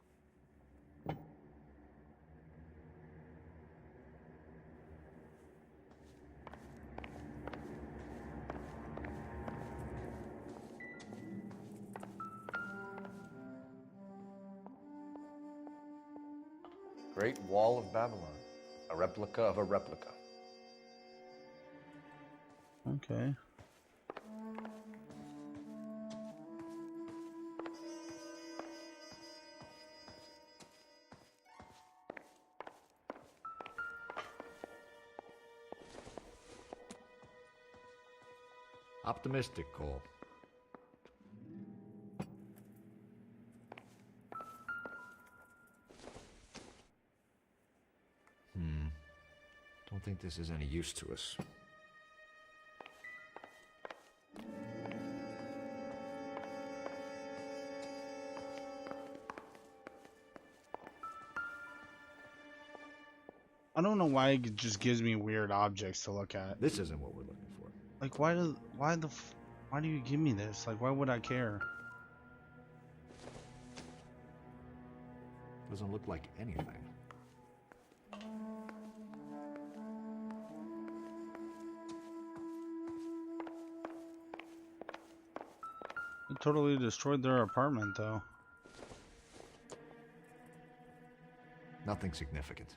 Great Wall of Babylon. A replica of a replica. Okay. Optimistic, Cole. Don't think this is any use to us. I don't know why it just gives me weird objects to look at. This isn't what we're looking for. Like, why do you give me this? Like, why would I care? Doesn't look like anything. It totally destroyed their apartment, though. Nothing significant.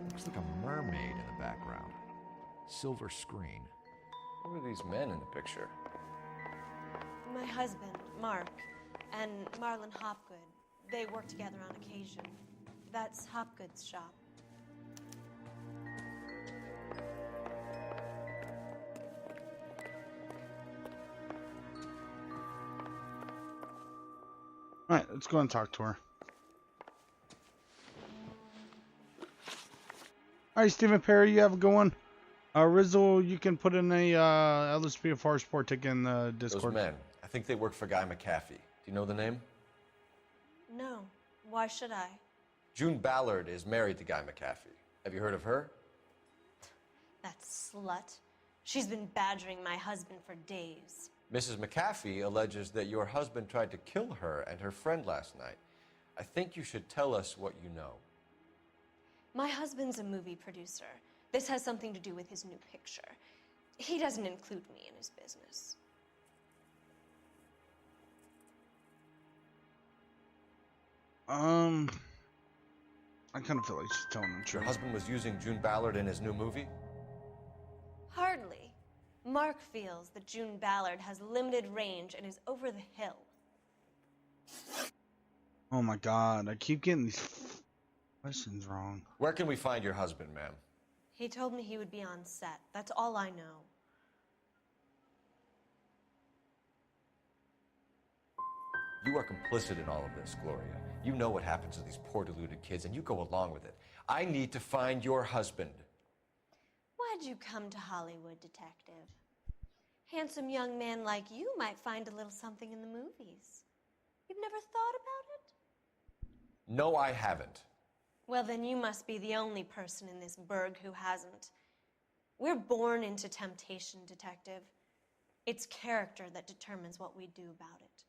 Looks like a mermaid in the background. Silver screen. Who are these men in the picture? My husband, Mark, and Marlon Hopgood. They work together on occasion. That's Hopgood's shop. Alright, let's go and talk to her. Alright, Stephen Perry, you have a good one. Rizzle, you can put in a LSP of Forest Sport ticket in the Discord. Those men. I think they work for Guy McAfee. Do you know the name? No. Why should I? June Ballard is married to Guy McAfee. Have you heard of her? That slut. She's been badgering my husband for days. Mrs. McAfee alleges that your husband tried to kill her and her friend last night. I think you should tell us what you know. My husband's a movie producer. This has something to do with his new picture. He doesn't include me in his business. I kind of feel like she's telling the Your truth. husband was using June Ballard in his new movie? Hardly. Mark feels that June Ballard has limited range and is over the hill. Oh my god, I keep getting these questions wrong. Where can we find your husband, ma'am? He told me he would be on set. That's all I know. You are complicit in all of this, Gloria. You know what happens to these poor deluded kids, and you go along with it. I need to find your husband. Why'd you come to Hollywood, detective? Handsome young man like you might find a little something in the movies. You've never thought about it? No, I haven't. Well, then you must be the only person in this burg who hasn't. We're born into temptation, detective. It's character that determines what we do about it.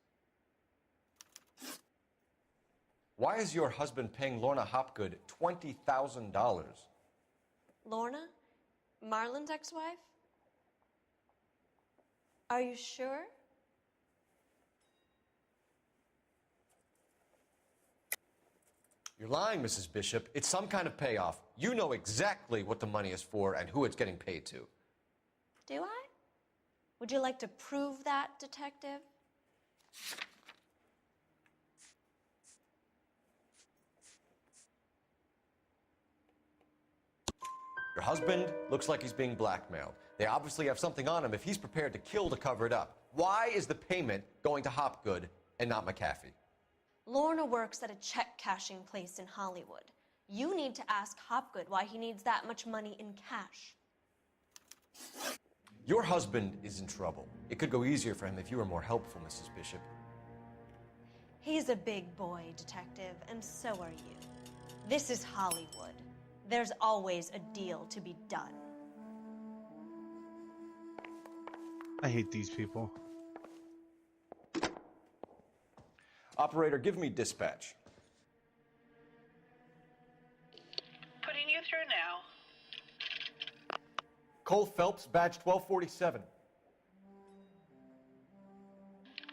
Why is your husband paying Lorna Hopgood $20,000? Lorna? Marlon's ex-wife? Are you sure? You're lying, Mrs. Bishop. It's some kind of payoff. You know exactly what the money is for and who it's getting paid to. Do I? Would you like to prove that, Detective? Your husband looks like he's being blackmailed. They obviously have something on him if he's prepared to kill to cover it up. Why is the payment going to Hopgood and not McAfee? Lorna works at a check-cashing place in Hollywood. You need to ask Hopgood why he needs that much money in cash. Your husband is in trouble. It could go easier for him if you were more helpful, Mrs. Bishop. He's a big boy, Detective, and so are you. This is Hollywood. There's always a deal to be done. I hate these people. Operator, give me dispatch. Putting you through now. Cole Phelps, badge 1247.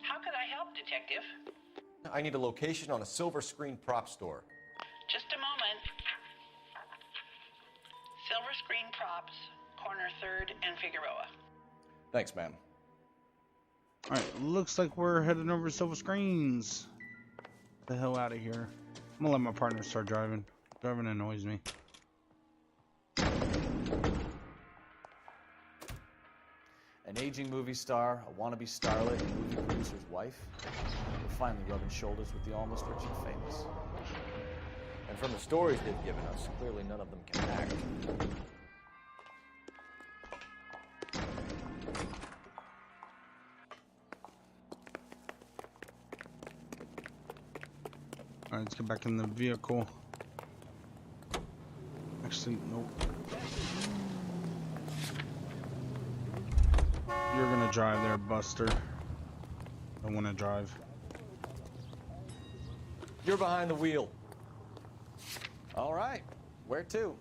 How could I help, Detective? I need a location on a silver screen prop store. Just a moment. Silver Screen Props, corner 3rd and Figueroa. Thanks, ma'am. Alright, looks like we're heading over to Silver Screens. The hell out of here. I'm gonna let my partner start driving. Driving annoys me. An aging movie star, a wannabe starlet, and movie producer's wife. We're finally rubbing shoulders with the almost rich and famous. And from the stories they've given us, clearly none of them can act. Alright, let's get back in the vehicle. Actually, nope. You're gonna drive there, Buster. I wanna drive. You're behind the wheel. All right, where to?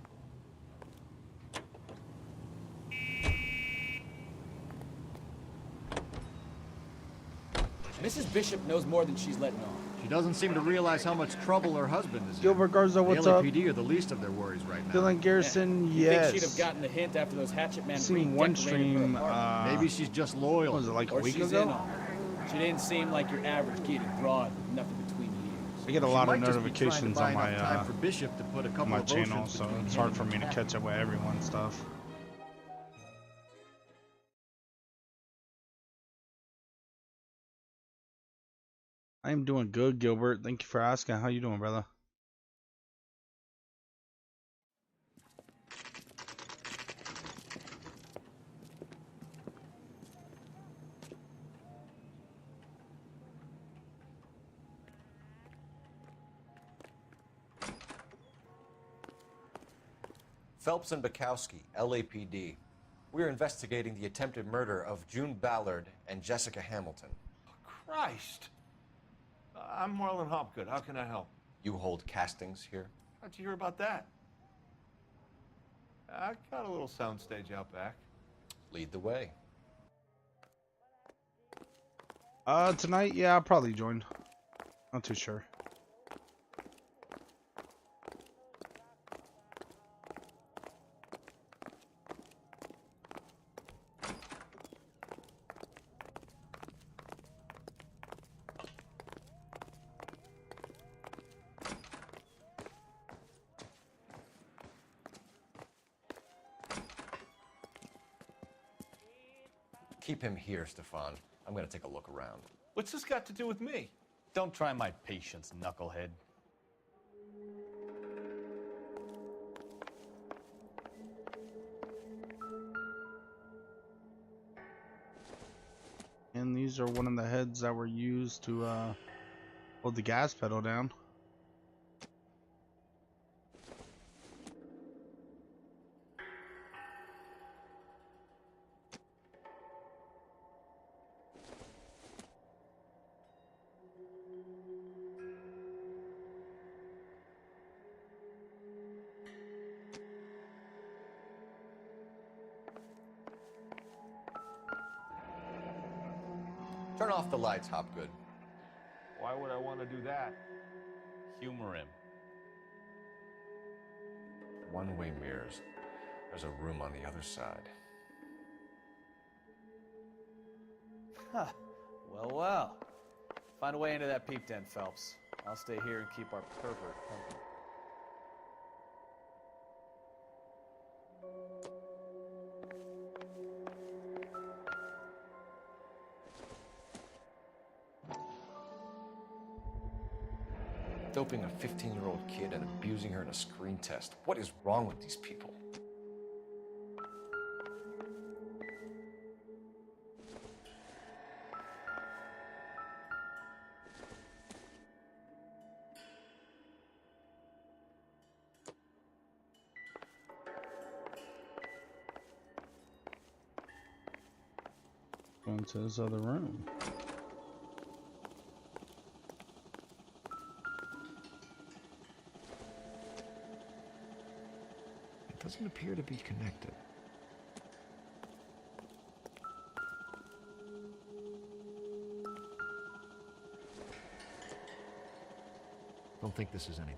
Mrs. Bishop knows more than she's letting on. She doesn't seem to realize how much trouble her husband is in. Gilbert Garza, what's the up? LAPD are the least of their worries right now. Dylan Garrison, You yes. think she'd have gotten the hint after those hatchet men Seen one redecorated her stream. apartment? Maybe she's just loyal. What was it, like a Or week she's ago? in on it. She didn't seem like your average gated broad with nothing between the ears. I get a She lot of might just be trying to notifications buy on my enough time for Bishop to put a couple my of channel, oceans so between it's him hard and for me to McAfee. catch up with everyone's stuff. I am doing good, Gilbert. Thank you for asking. How you doing, brother? Phelps and Bukowski, LAPD. We're investigating the attempted murder of June Ballard and Jessica Hamilton. Christ. I'm Marlon Hopgood. How can I help? You hold castings here? How'd you hear about that? I got a little soundstage out back. Lead the way. Tonight, yeah, I'll probably join. Not too sure. Keep him here, Stefan. I'm gonna take a look around. What's this got to do with me? Don't try my patience, knucklehead. And these are one of the heads that were used to hold the gas pedal down. Turn off the lights, Hopgood. Why would I want to do that? Humor him. One-way mirrors. There's a room on the other side. Huh. Well, well. Find a way into that peep den, Phelps. I'll stay here and keep our pervert company. Doping a 15-year-old kid and abusing her in a screen test. What is wrong with these people? Going to his other room. It doesn't appear to be connected. Don't think this is anything.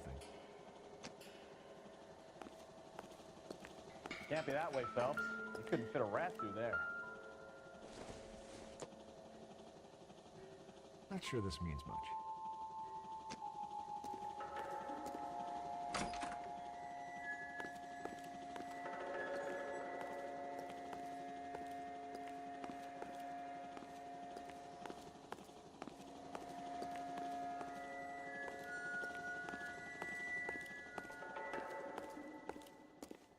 Can't be that way, Phelps. You couldn't fit a rat through there. Not sure this means much.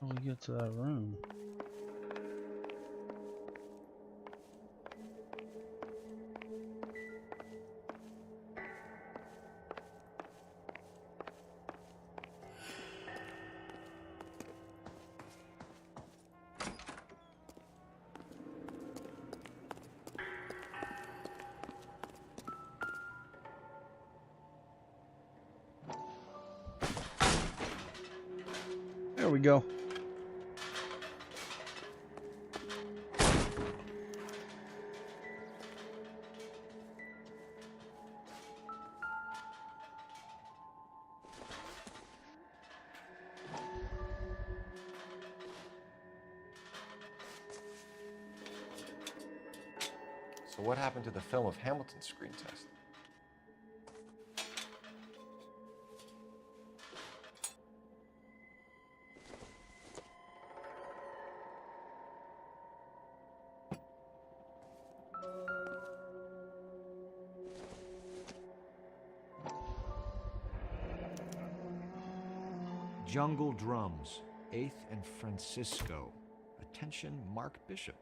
How do we get to that room? There we go. So what happened to the film of Hamilton's screen test? Jungle Drums, 8th and Francisco. Attention, Mark Bishop.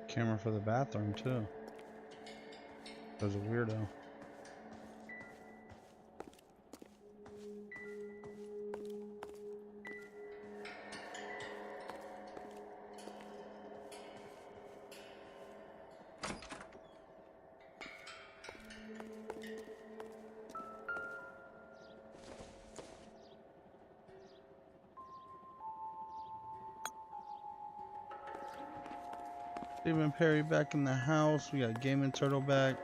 Camera for the bathroom too. There's a weirdo. Stephen Perry back in the house. We got Game and Turtle back.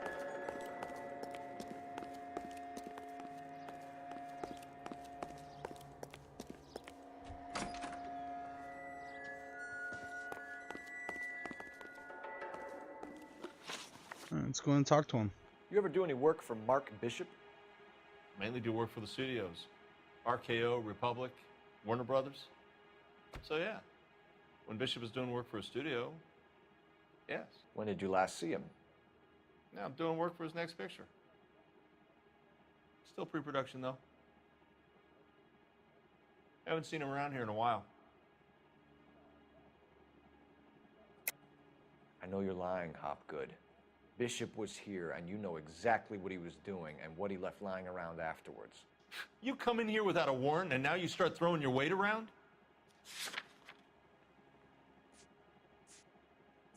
Alright, let's go and talk to him. You ever do any work for Mark Bishop? Mainly do work for the studios. RKO, Republic, Warner Brothers. So yeah, when Bishop is doing work for a studio, yes. When did you last see him? Now I'm doing work for his next picture. Still pre-production though. Haven't seen him around here in a while. I know you're lying, Hopgood. Bishop was here, and you know exactly what he was doing and what he left lying around afterwards. You come in here without a warrant, and now you start throwing your weight around?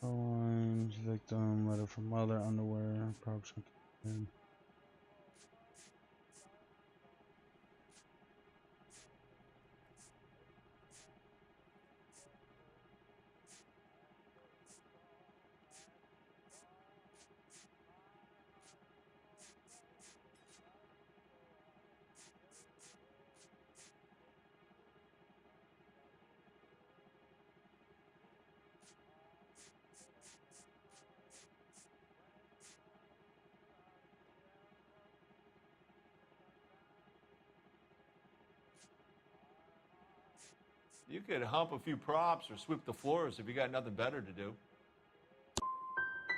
Orange, victim, letter from mother, underwear, props. You could hump a few props or sweep the floors if you got nothing better to do.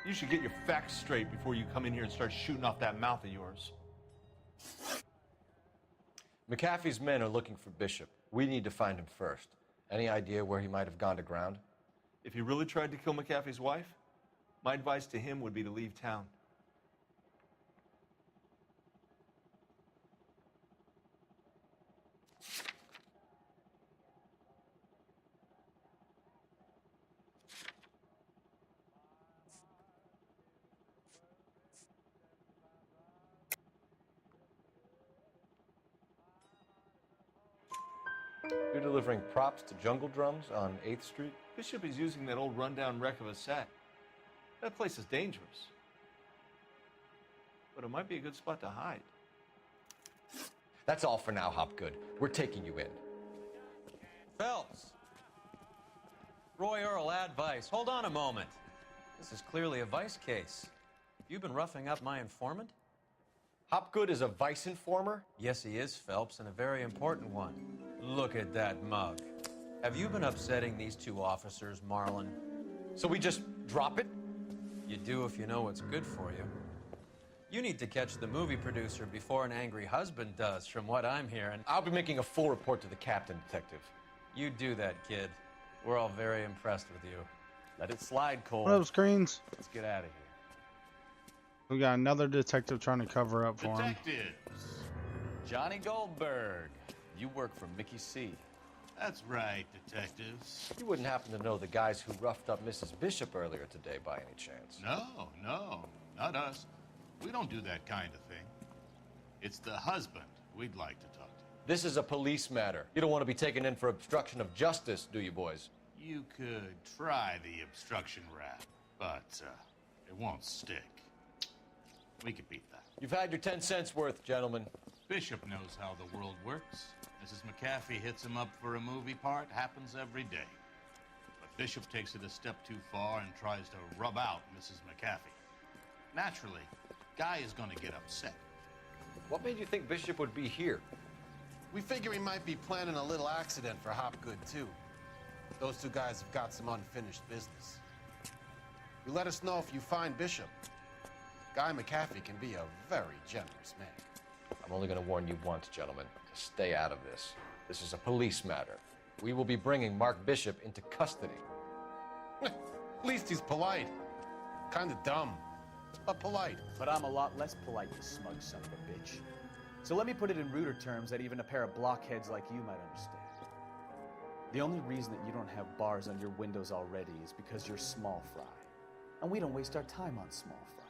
You should get your facts straight before you come in here and start shooting off that mouth of yours. McAfee's men are looking for Bishop. We need to find him first. Any idea where he might have gone to ground? If he really tried to kill McAfee's wife, my advice to him would be to leave town. You're delivering props to Jungle Drums on 8th Street? Bishop is using that old rundown wreck of a set. That place is dangerous. But it might be a good spot to hide. That's all for now, Hopgood. We're taking you in. Phelps! Roy Earl, advice. Hold on a moment. This is clearly a vice case. You've been roughing up my informant? Hopgood is a vice informer? Yes, he is, Phelps, and a very important one. Look at that mug. Have you been upsetting these two officers, Marlon? So we just drop it? You do if you know what's good for you. You need to catch the movie producer before an angry husband does, from what I'm hearing. I'll be making a full report to the captain, Detective. You do that, kid. We're all very impressed with you. Let it slide, Cole. What up, screens? Let's get out of here. We got another detective trying to cover up for him. Detectives. Johnny Goldberg. You work for Mickey C. That's right, detectives. You wouldn't happen to know the guys who roughed up Mrs. Bishop earlier today by any chance? No, not us. We don't do that kind of thing. It's the husband we'd like to talk to. This is a police matter. You don't want to be taken in for obstruction of justice, do you, boys? You could try the obstruction rap, but it won't stick. We could beat that. You've had your 10 cents worth, gentlemen. Bishop knows how the world works. Mrs. McAfee hits him up for a movie part. Happens every day. But Bishop takes it a step too far and tries to rub out Mrs. McAfee. Naturally, Guy is going to get upset. What made you think Bishop would be here? We figure he might be planning a little accident for Hopgood, too. Those two guys have got some unfinished business. You let us know if you find Bishop. Guy McAfee can be a very generous man. I'm only going to warn you once, gentlemen, to stay out of this. This is a police matter. We will be bringing Mark Bishop into custody. At least he's polite. Kind of dumb, but polite. But I'm a lot less polite, you smug son of a bitch. So let me put it in ruder terms that even a pair of blockheads like you might understand. The only reason that you don't have bars on your windows already is because you're small fry. And we don't waste our time on small fry.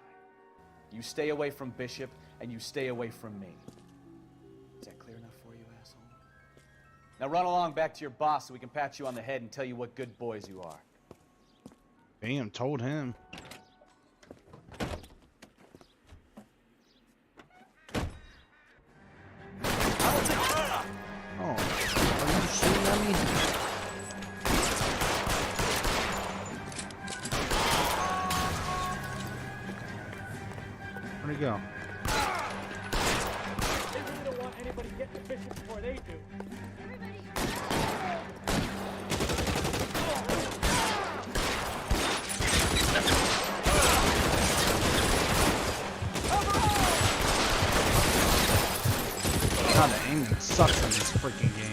You stay away from Bishop, and you stay away from me. Is that clear enough for you, asshole? Now run along back to your boss so we can pat you on the head and tell you what good boys you are. Damn, told him. Oh, are you shooting at me? Where'd he go? They really don't want anybody getting to Bishop before they do. God, the aiming sucks in this freaking game.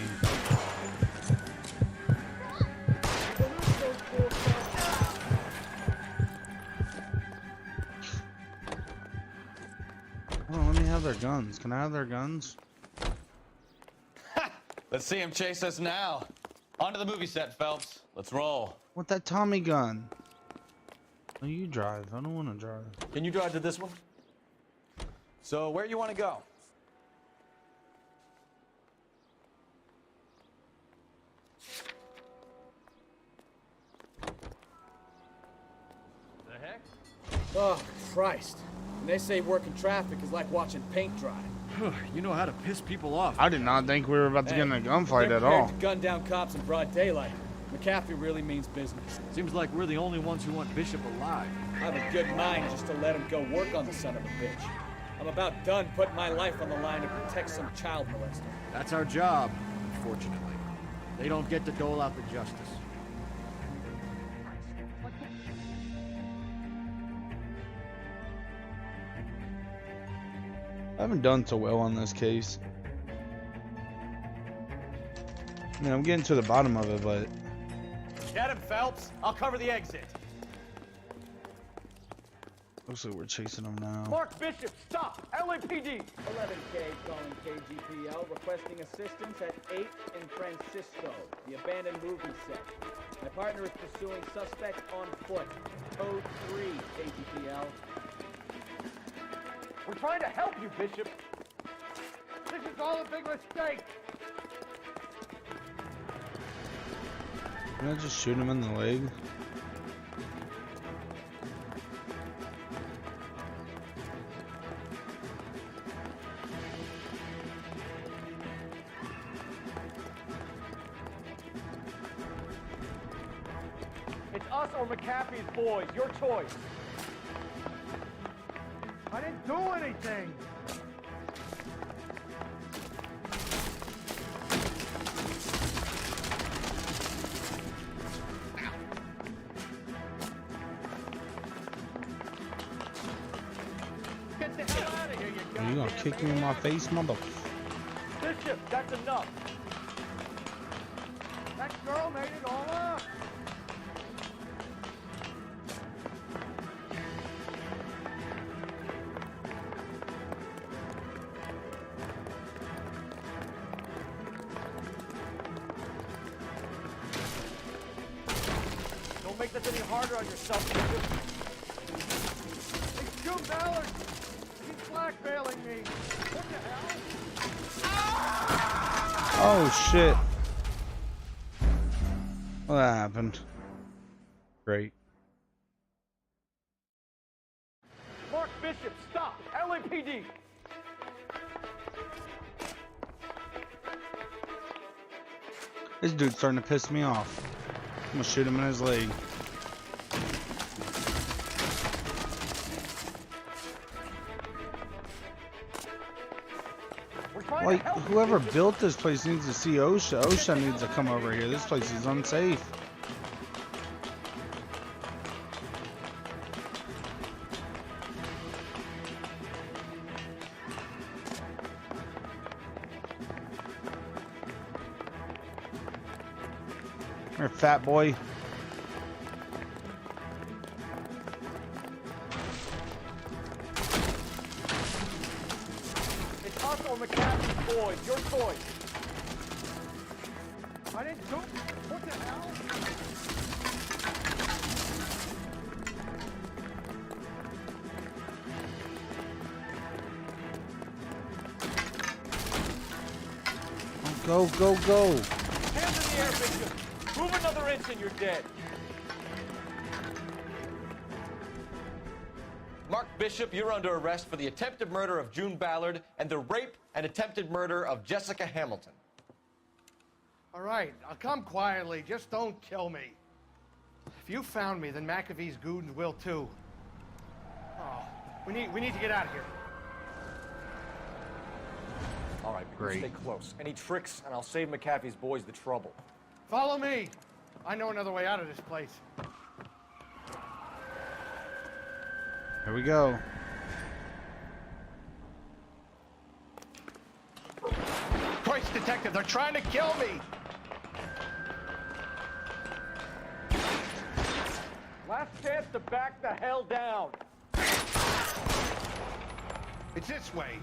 have their guns? Can I have their guns? Let's see him chase us now. Onto the movie set, Phelps. Let's roll. What that Tommy gun? Oh, you drive. I don't want to drive. Can you drive to this one? So, where you want to go? The heck? Oh, Christ. And they say working traffic is like watching paint dry. You know how to piss people off. I did not think we were about to get in a gunfight They're at all. prepared to gun down cops in broad daylight. McCaffrey really means business. Seems like we're the only ones who want Bishop alive. I have a good mind just to let him go work on the son of a bitch. I'm about done putting my life on the line to protect some child molester. That's our job, unfortunately. They don't get to dole out the justice. I haven't done so well on this case. I mean, I'm getting to the bottom of it, but... Get him, Phelps. I'll cover the exit. Looks like we're chasing them now. Mark Bishop, stop! LAPD! 11K calling KGPL, requesting assistance at 8 in Francisco, the abandoned movie set. My partner is pursuing suspect on foot. Code 3, KGPL. We're trying to help you, Bishop. This is all a big mistake. Can I just shoot him in the leg? It's us or McAfee's boys. Your choice. I didn't do anything. Get the hell out of here, you Are you gonna kick me in my face, mother? Bishop, that's enough. That girl made it all up. Don't make this any harder on yourself, Bishop. It's June Ballard. He's blackmailing me. What the hell? Oh shit. What happened? Great. Mark Bishop, stop! LAPD! This dude's starting to piss me off. I'm gonna shoot him in his leg. Like, whoever built this place needs to see OSHA. OSHA needs to come over here. This place is unsafe. Come here, fat boy. It's us or McCaffrey's boys. Your choice. I didn't do... What the hell? Go, go, go. Hands in the air, Bishop. Move another inch and you're dead. Mark Bishop, you're under arrest for the attempted murder of June Ballard and the rape and attempted murder of Jessica Hamilton. All right, I'll come quietly. Just don't kill me. If you found me, then McAfee's goons will too. Oh, we need to get out of here. All right, Great. stay close. Any tricks, and I'll save McAfee's boys the trouble. Follow me. I know another way out of this place. Here we go. Christ, detective, they're trying to kill me. Last chance to back the hell down. It's this way.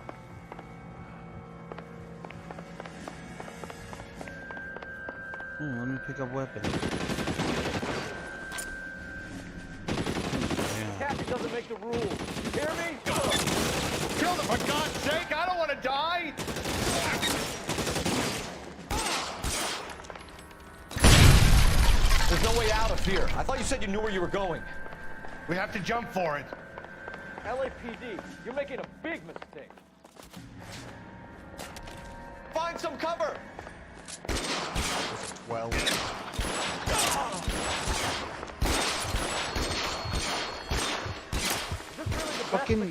Let me pick up weapons. Captain doesn't make the rules. You hear me? Kill them, for God's sake! I don't want to die! There's no way out of here. I thought you said you knew where you were going. We have to jump for it. LAPD, you're making a big mistake. Find some cover! 12. Fucking.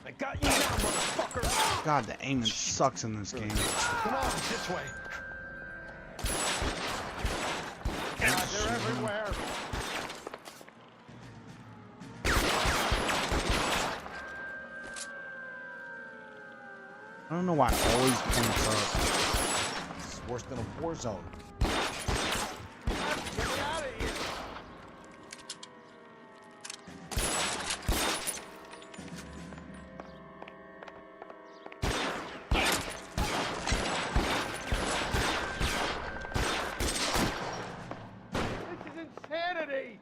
I got you now, motherfucker! God, the aiming sucks in this game. Come on, this way. God, they're everywhere. I don't know why it always points up. It's worse than a war zone. Get me out of here. This is insanity.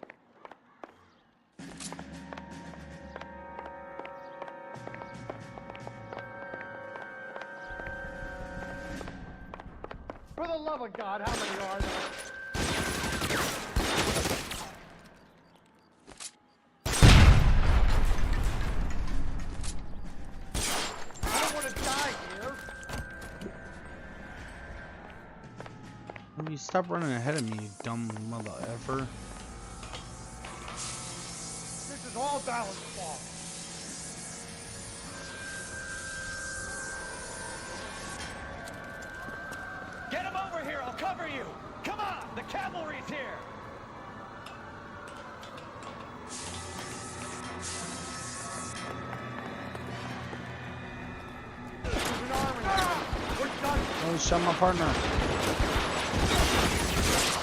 For the love of God, how many are there? I don't want to die here. Will you stop running ahead of me, you dumb mother effer? This is all Dallas' fault. Get him over here. I'll cover you. Come on. The cavalry's here. Oh, shot my partner.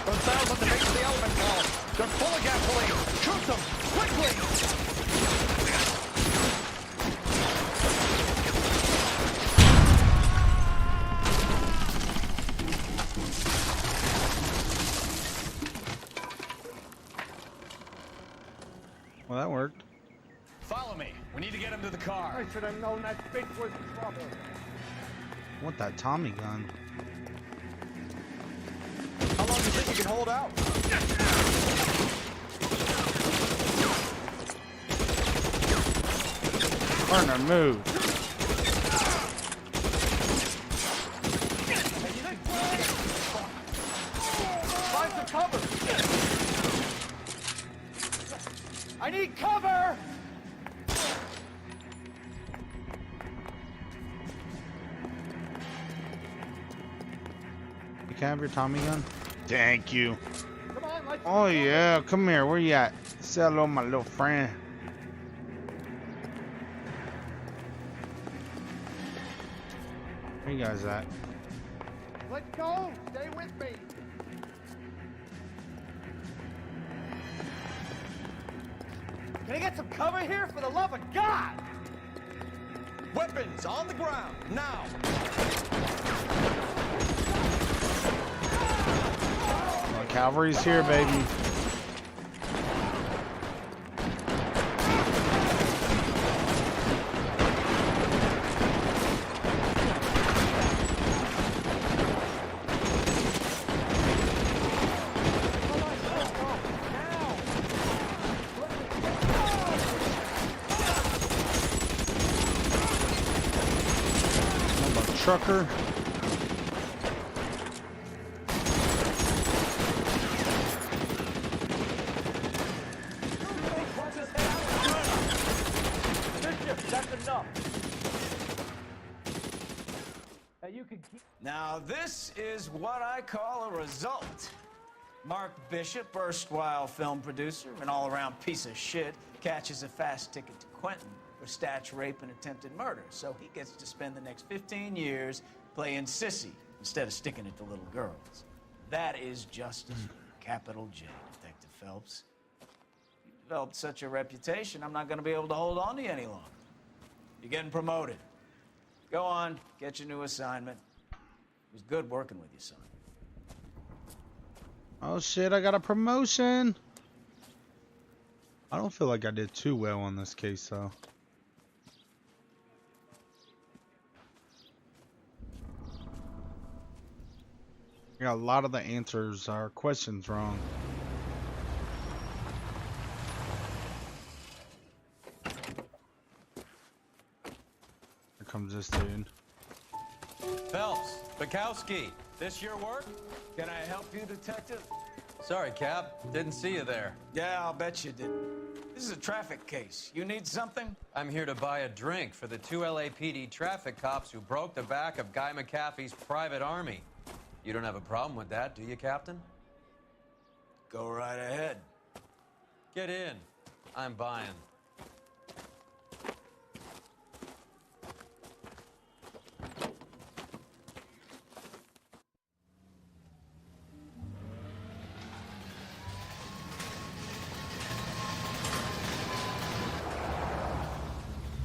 Those cells at the base of the element column. They're full of gasoline. Shoot them! Quickly! Well, that worked. Follow me. We need to get him to the car. I should have known that bitch was trouble. What, that Tommy gun? How long do you think you can hold out? Partner, move. Find some cover! I need cover! You can have your Tommy gun? Thank you. Come on, let's Oh yeah, come here. Where you at? Say hello, my little friend. Where you guys at? Let's go! Stay with me! Can I get some cover here, for the love of God? Weapons on the ground, now! The cavalry's here, baby. Trucker. That's enough. Now you can keep. Now, this is what I call a result. Mark Bishop, erstwhile film producer and all-around piece of shit, catches a fast ticket to Quentin for statch rape and attempted murder, so he gets to spend the next 15 years playing sissy instead of sticking it to little girls. That is justice. Capital J, Detective Phelps. You've developed such a reputation, I'm not going to be able to hold on to you any longer. You're getting promoted. Go on, get your new assignment. It was good working with you, son. Oh shit, I got a promotion. I don't feel like I did too well on this case though. I got a lot of the answers or questions wrong. Here comes this dude. Phelps, Bukowski, this your work? Can I help you, detective? Sorry, Cap. Didn't see you there. Yeah, I'll bet you didn't. This is a traffic case. You need something? I'm here to buy a drink for the 2 LAPD traffic cops who broke the back of Guy McAfee's private army. You don't have a problem with that, do you, Captain? Go right ahead. Get in. I'm buying.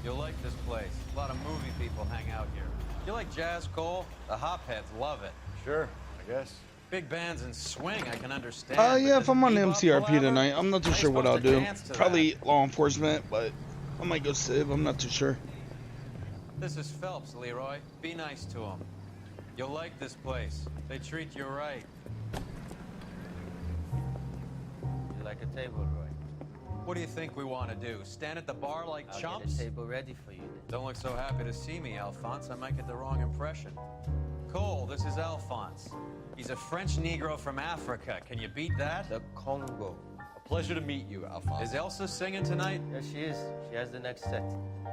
You'll like this place. A lot of movie people hang out here. You like jazz, Cole? The hopheads love it. Sure, I guess. Big bands and swing, I can understand. Yeah, if I'm on bebop, MCRP palaver, tonight, I'm not too how sure you what I'll supposed to do. dance to Probably that? law enforcement, but I might go civ. I'm not too sure. This is Phelps, Leroy. Be nice to him. You'll like this place. They treat you right. You like a table, Roy? What do you think we want to do? Stand at the bar like I'll chumps? get a table ready for you then. Don't look so happy to see me, Alphonse. I might get the wrong impression. Cole, this is Alphonse. He's a French Negro from Africa. Can you beat that? The Congo. A pleasure to meet you, Alphonse. Is Elsa singing tonight? Yes, she is. She has the next set.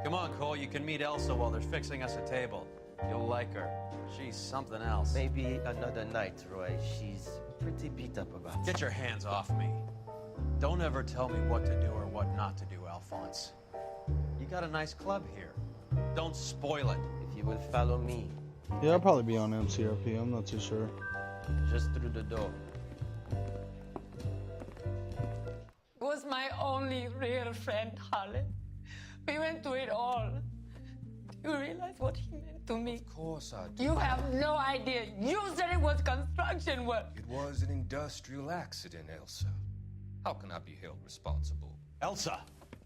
Come on, Cole. You can meet Elsa while they're fixing us a table. You'll like her. She's something else. Maybe another night, Roy. She's pretty beat up about it. Get your hands off me. Don't ever tell me what to do or what not to do, Alphonse. You got a nice club here. Don't spoil it. If you will follow me. Yeah, I'll probably be on MCRP. I'm not too sure. Just through the door. Was my only real friend, Harlan. We went through it all. Do you realize what he meant to me? Of course I do. You have no idea. You said it was construction work. It was an industrial accident, Elsa. How can I be held responsible? Elsa,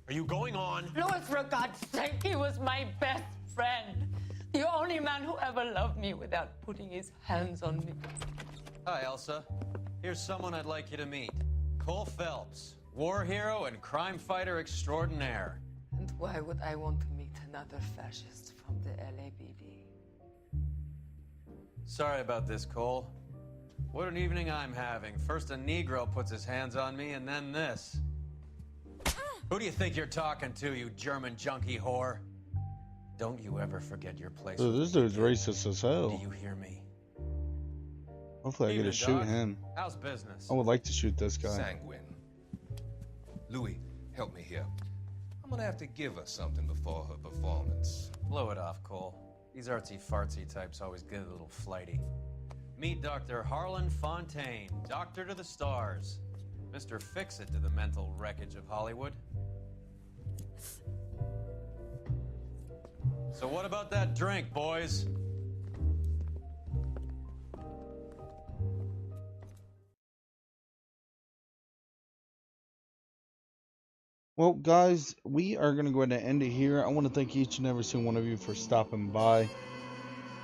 are you going on? Louis, for God's sake, he was my best friend. The only man who ever loved me without putting his hands on me. Hi, Elsa. Here's someone I'd like you to meet. Cole Phelps, war hero and crime fighter extraordinaire. And why would I want to meet another fascist from the LAPD? Sorry about this, Cole. What an evening I'm having. First a Negro puts his hands on me, and then this. Who do you think you're talking to, you German junkie whore? Don't you ever forget your place. Dude, this dude's racist as hell. Do you hear me? Hopefully I get to Evening, shoot Doc. him. How's business? I would like to shoot this guy. Sanguine. Louis, help me here. I'm gonna have to give her something before her performance. Blow it off, Cole. These artsy-fartsy types always get a little flighty. Meet Dr. Harlan Fontaine, doctor to the stars. Mr. Fix-It to the mental wreckage of Hollywood. So what about that drink, boys? Well, guys, we are going to go ahead and end it here. I want to thank each and every single one of you for stopping by.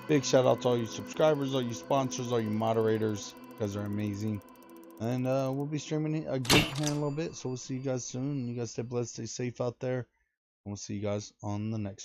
Big shout out to all you subscribers, all you sponsors, all you moderators. You guys are amazing. And we'll be streaming again here in a little bit. So we'll see you guys soon. You guys stay blessed, stay safe out there. And we'll see you guys on the next one.